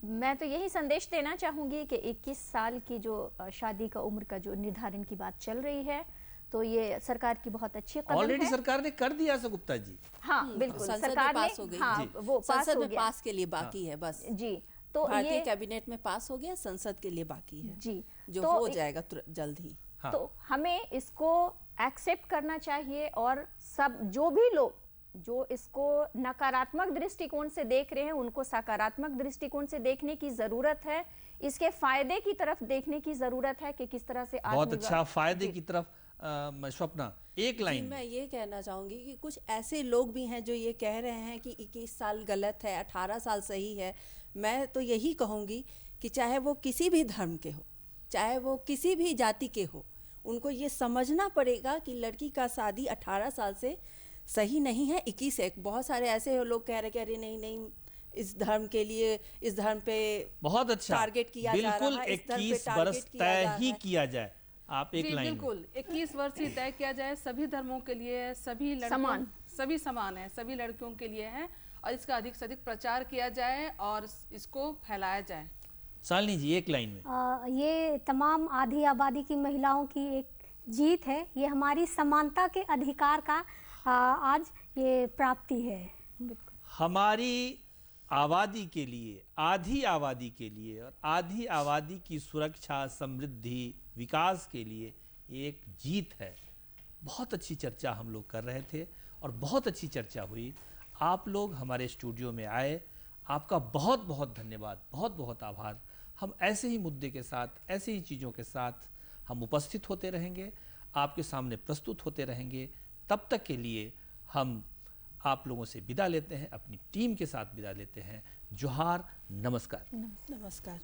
मैं तो यही संदेश देना चाहूंगी कि 21 साल की जो शादी का उम्र का जो निर्धारण की बात चल रही है, तो ये सरकार की बहुत अच्छी कदम ऑलरेडी है। सरकार ने कर दिया सगुप्ता जी। हाँ बिल्कुल, संसद में सरकार पास हो ने गई। हाँ जी। वो पास संसद हो में गया पास के लिए बाकी है बस। जी। तो भारतीय ये कैबिनेट में पास हो गया, संसद के लिए बाकी है जी जो तो हो जाएगा जल्द ही। हाँ। तो हमें इसको एक्सेप्ट करना चाहिए और सब जो भी लोग जो इसको नकारात्मक दृष्टिकोण से देख रहे हैं उनको सकारात्मक दृष्टिकोण से देखने की जरूरत है। इसके फायदे की तरफ देखने की जरूरत है कि किस तरह से बहुत आत्मनिर्भर- अच्छा, फायदे जी। की तरफ स्वप्ना एक जी, लाइन मैं में। ये कहना चाहूँगी कि कुछ ऐसे लोग भी हैं जो ये कह रहे हैं कि 21 साल गलत है, 18 साल सही है। मैं तो यही कहूँगी कि चाहे वो किसी भी धर्म के हो, चाहे वो किसी भी जाति के हो, उनको ये समझना पड़ेगा कि लड़की का शादी 18 साल से सही नहीं है, 21 है। बहुत सारे ऐसे लोग कह रहे कि अरे नहीं नहीं, इस धर्म के लिए, इस धर्म पे बहुत अच्छा, टारगेट किया जा रहा बिल्कुल है, इस धर्म पे 21 टारगेट बरस किया तय जा रहा ही है। किया जाए। आप एक जी लाइन में। बिल्कुल, 21 वर्ष ही तय किया जाए, सभी धर्मों के लिए, सभी लड़कों समान। सभी समान है, सभी लड़कियों के लिए है, और इसका अधिक से अधिक प्रचार किया जाए और इसको फैलाया जाए। शालिनी जी एक लाइन में। ये तमाम आधी आबादी की महिलाओं की एक जीत है। ये हमारी समानता के अधिकार का आज ये प्राप्ति है। हमारी आबादी के लिए, आधी आबादी के लिए और आधी आबादी की सुरक्षा, समृद्धि, विकास के लिए एक जीत है। बहुत अच्छी चर्चा हम लोग कर रहे थे और बहुत अच्छी चर्चा हुई। आप लोग हमारे स्टूडियो में आए, आपका बहुत बहुत धन्यवाद, बहुत बहुत आभार। हम ऐसे ही मुद्दे के साथ, ऐसे ही चीज़ों के साथ हम उपस्थित होते रहेंगे, आपके सामने प्रस्तुत होते रहेंगे। तब तक के लिए हम आप लोगों से विदा लेते हैं, अपनी टीम के साथ विदा लेते हैं। जोहार, नमस्कार। नमस्कार।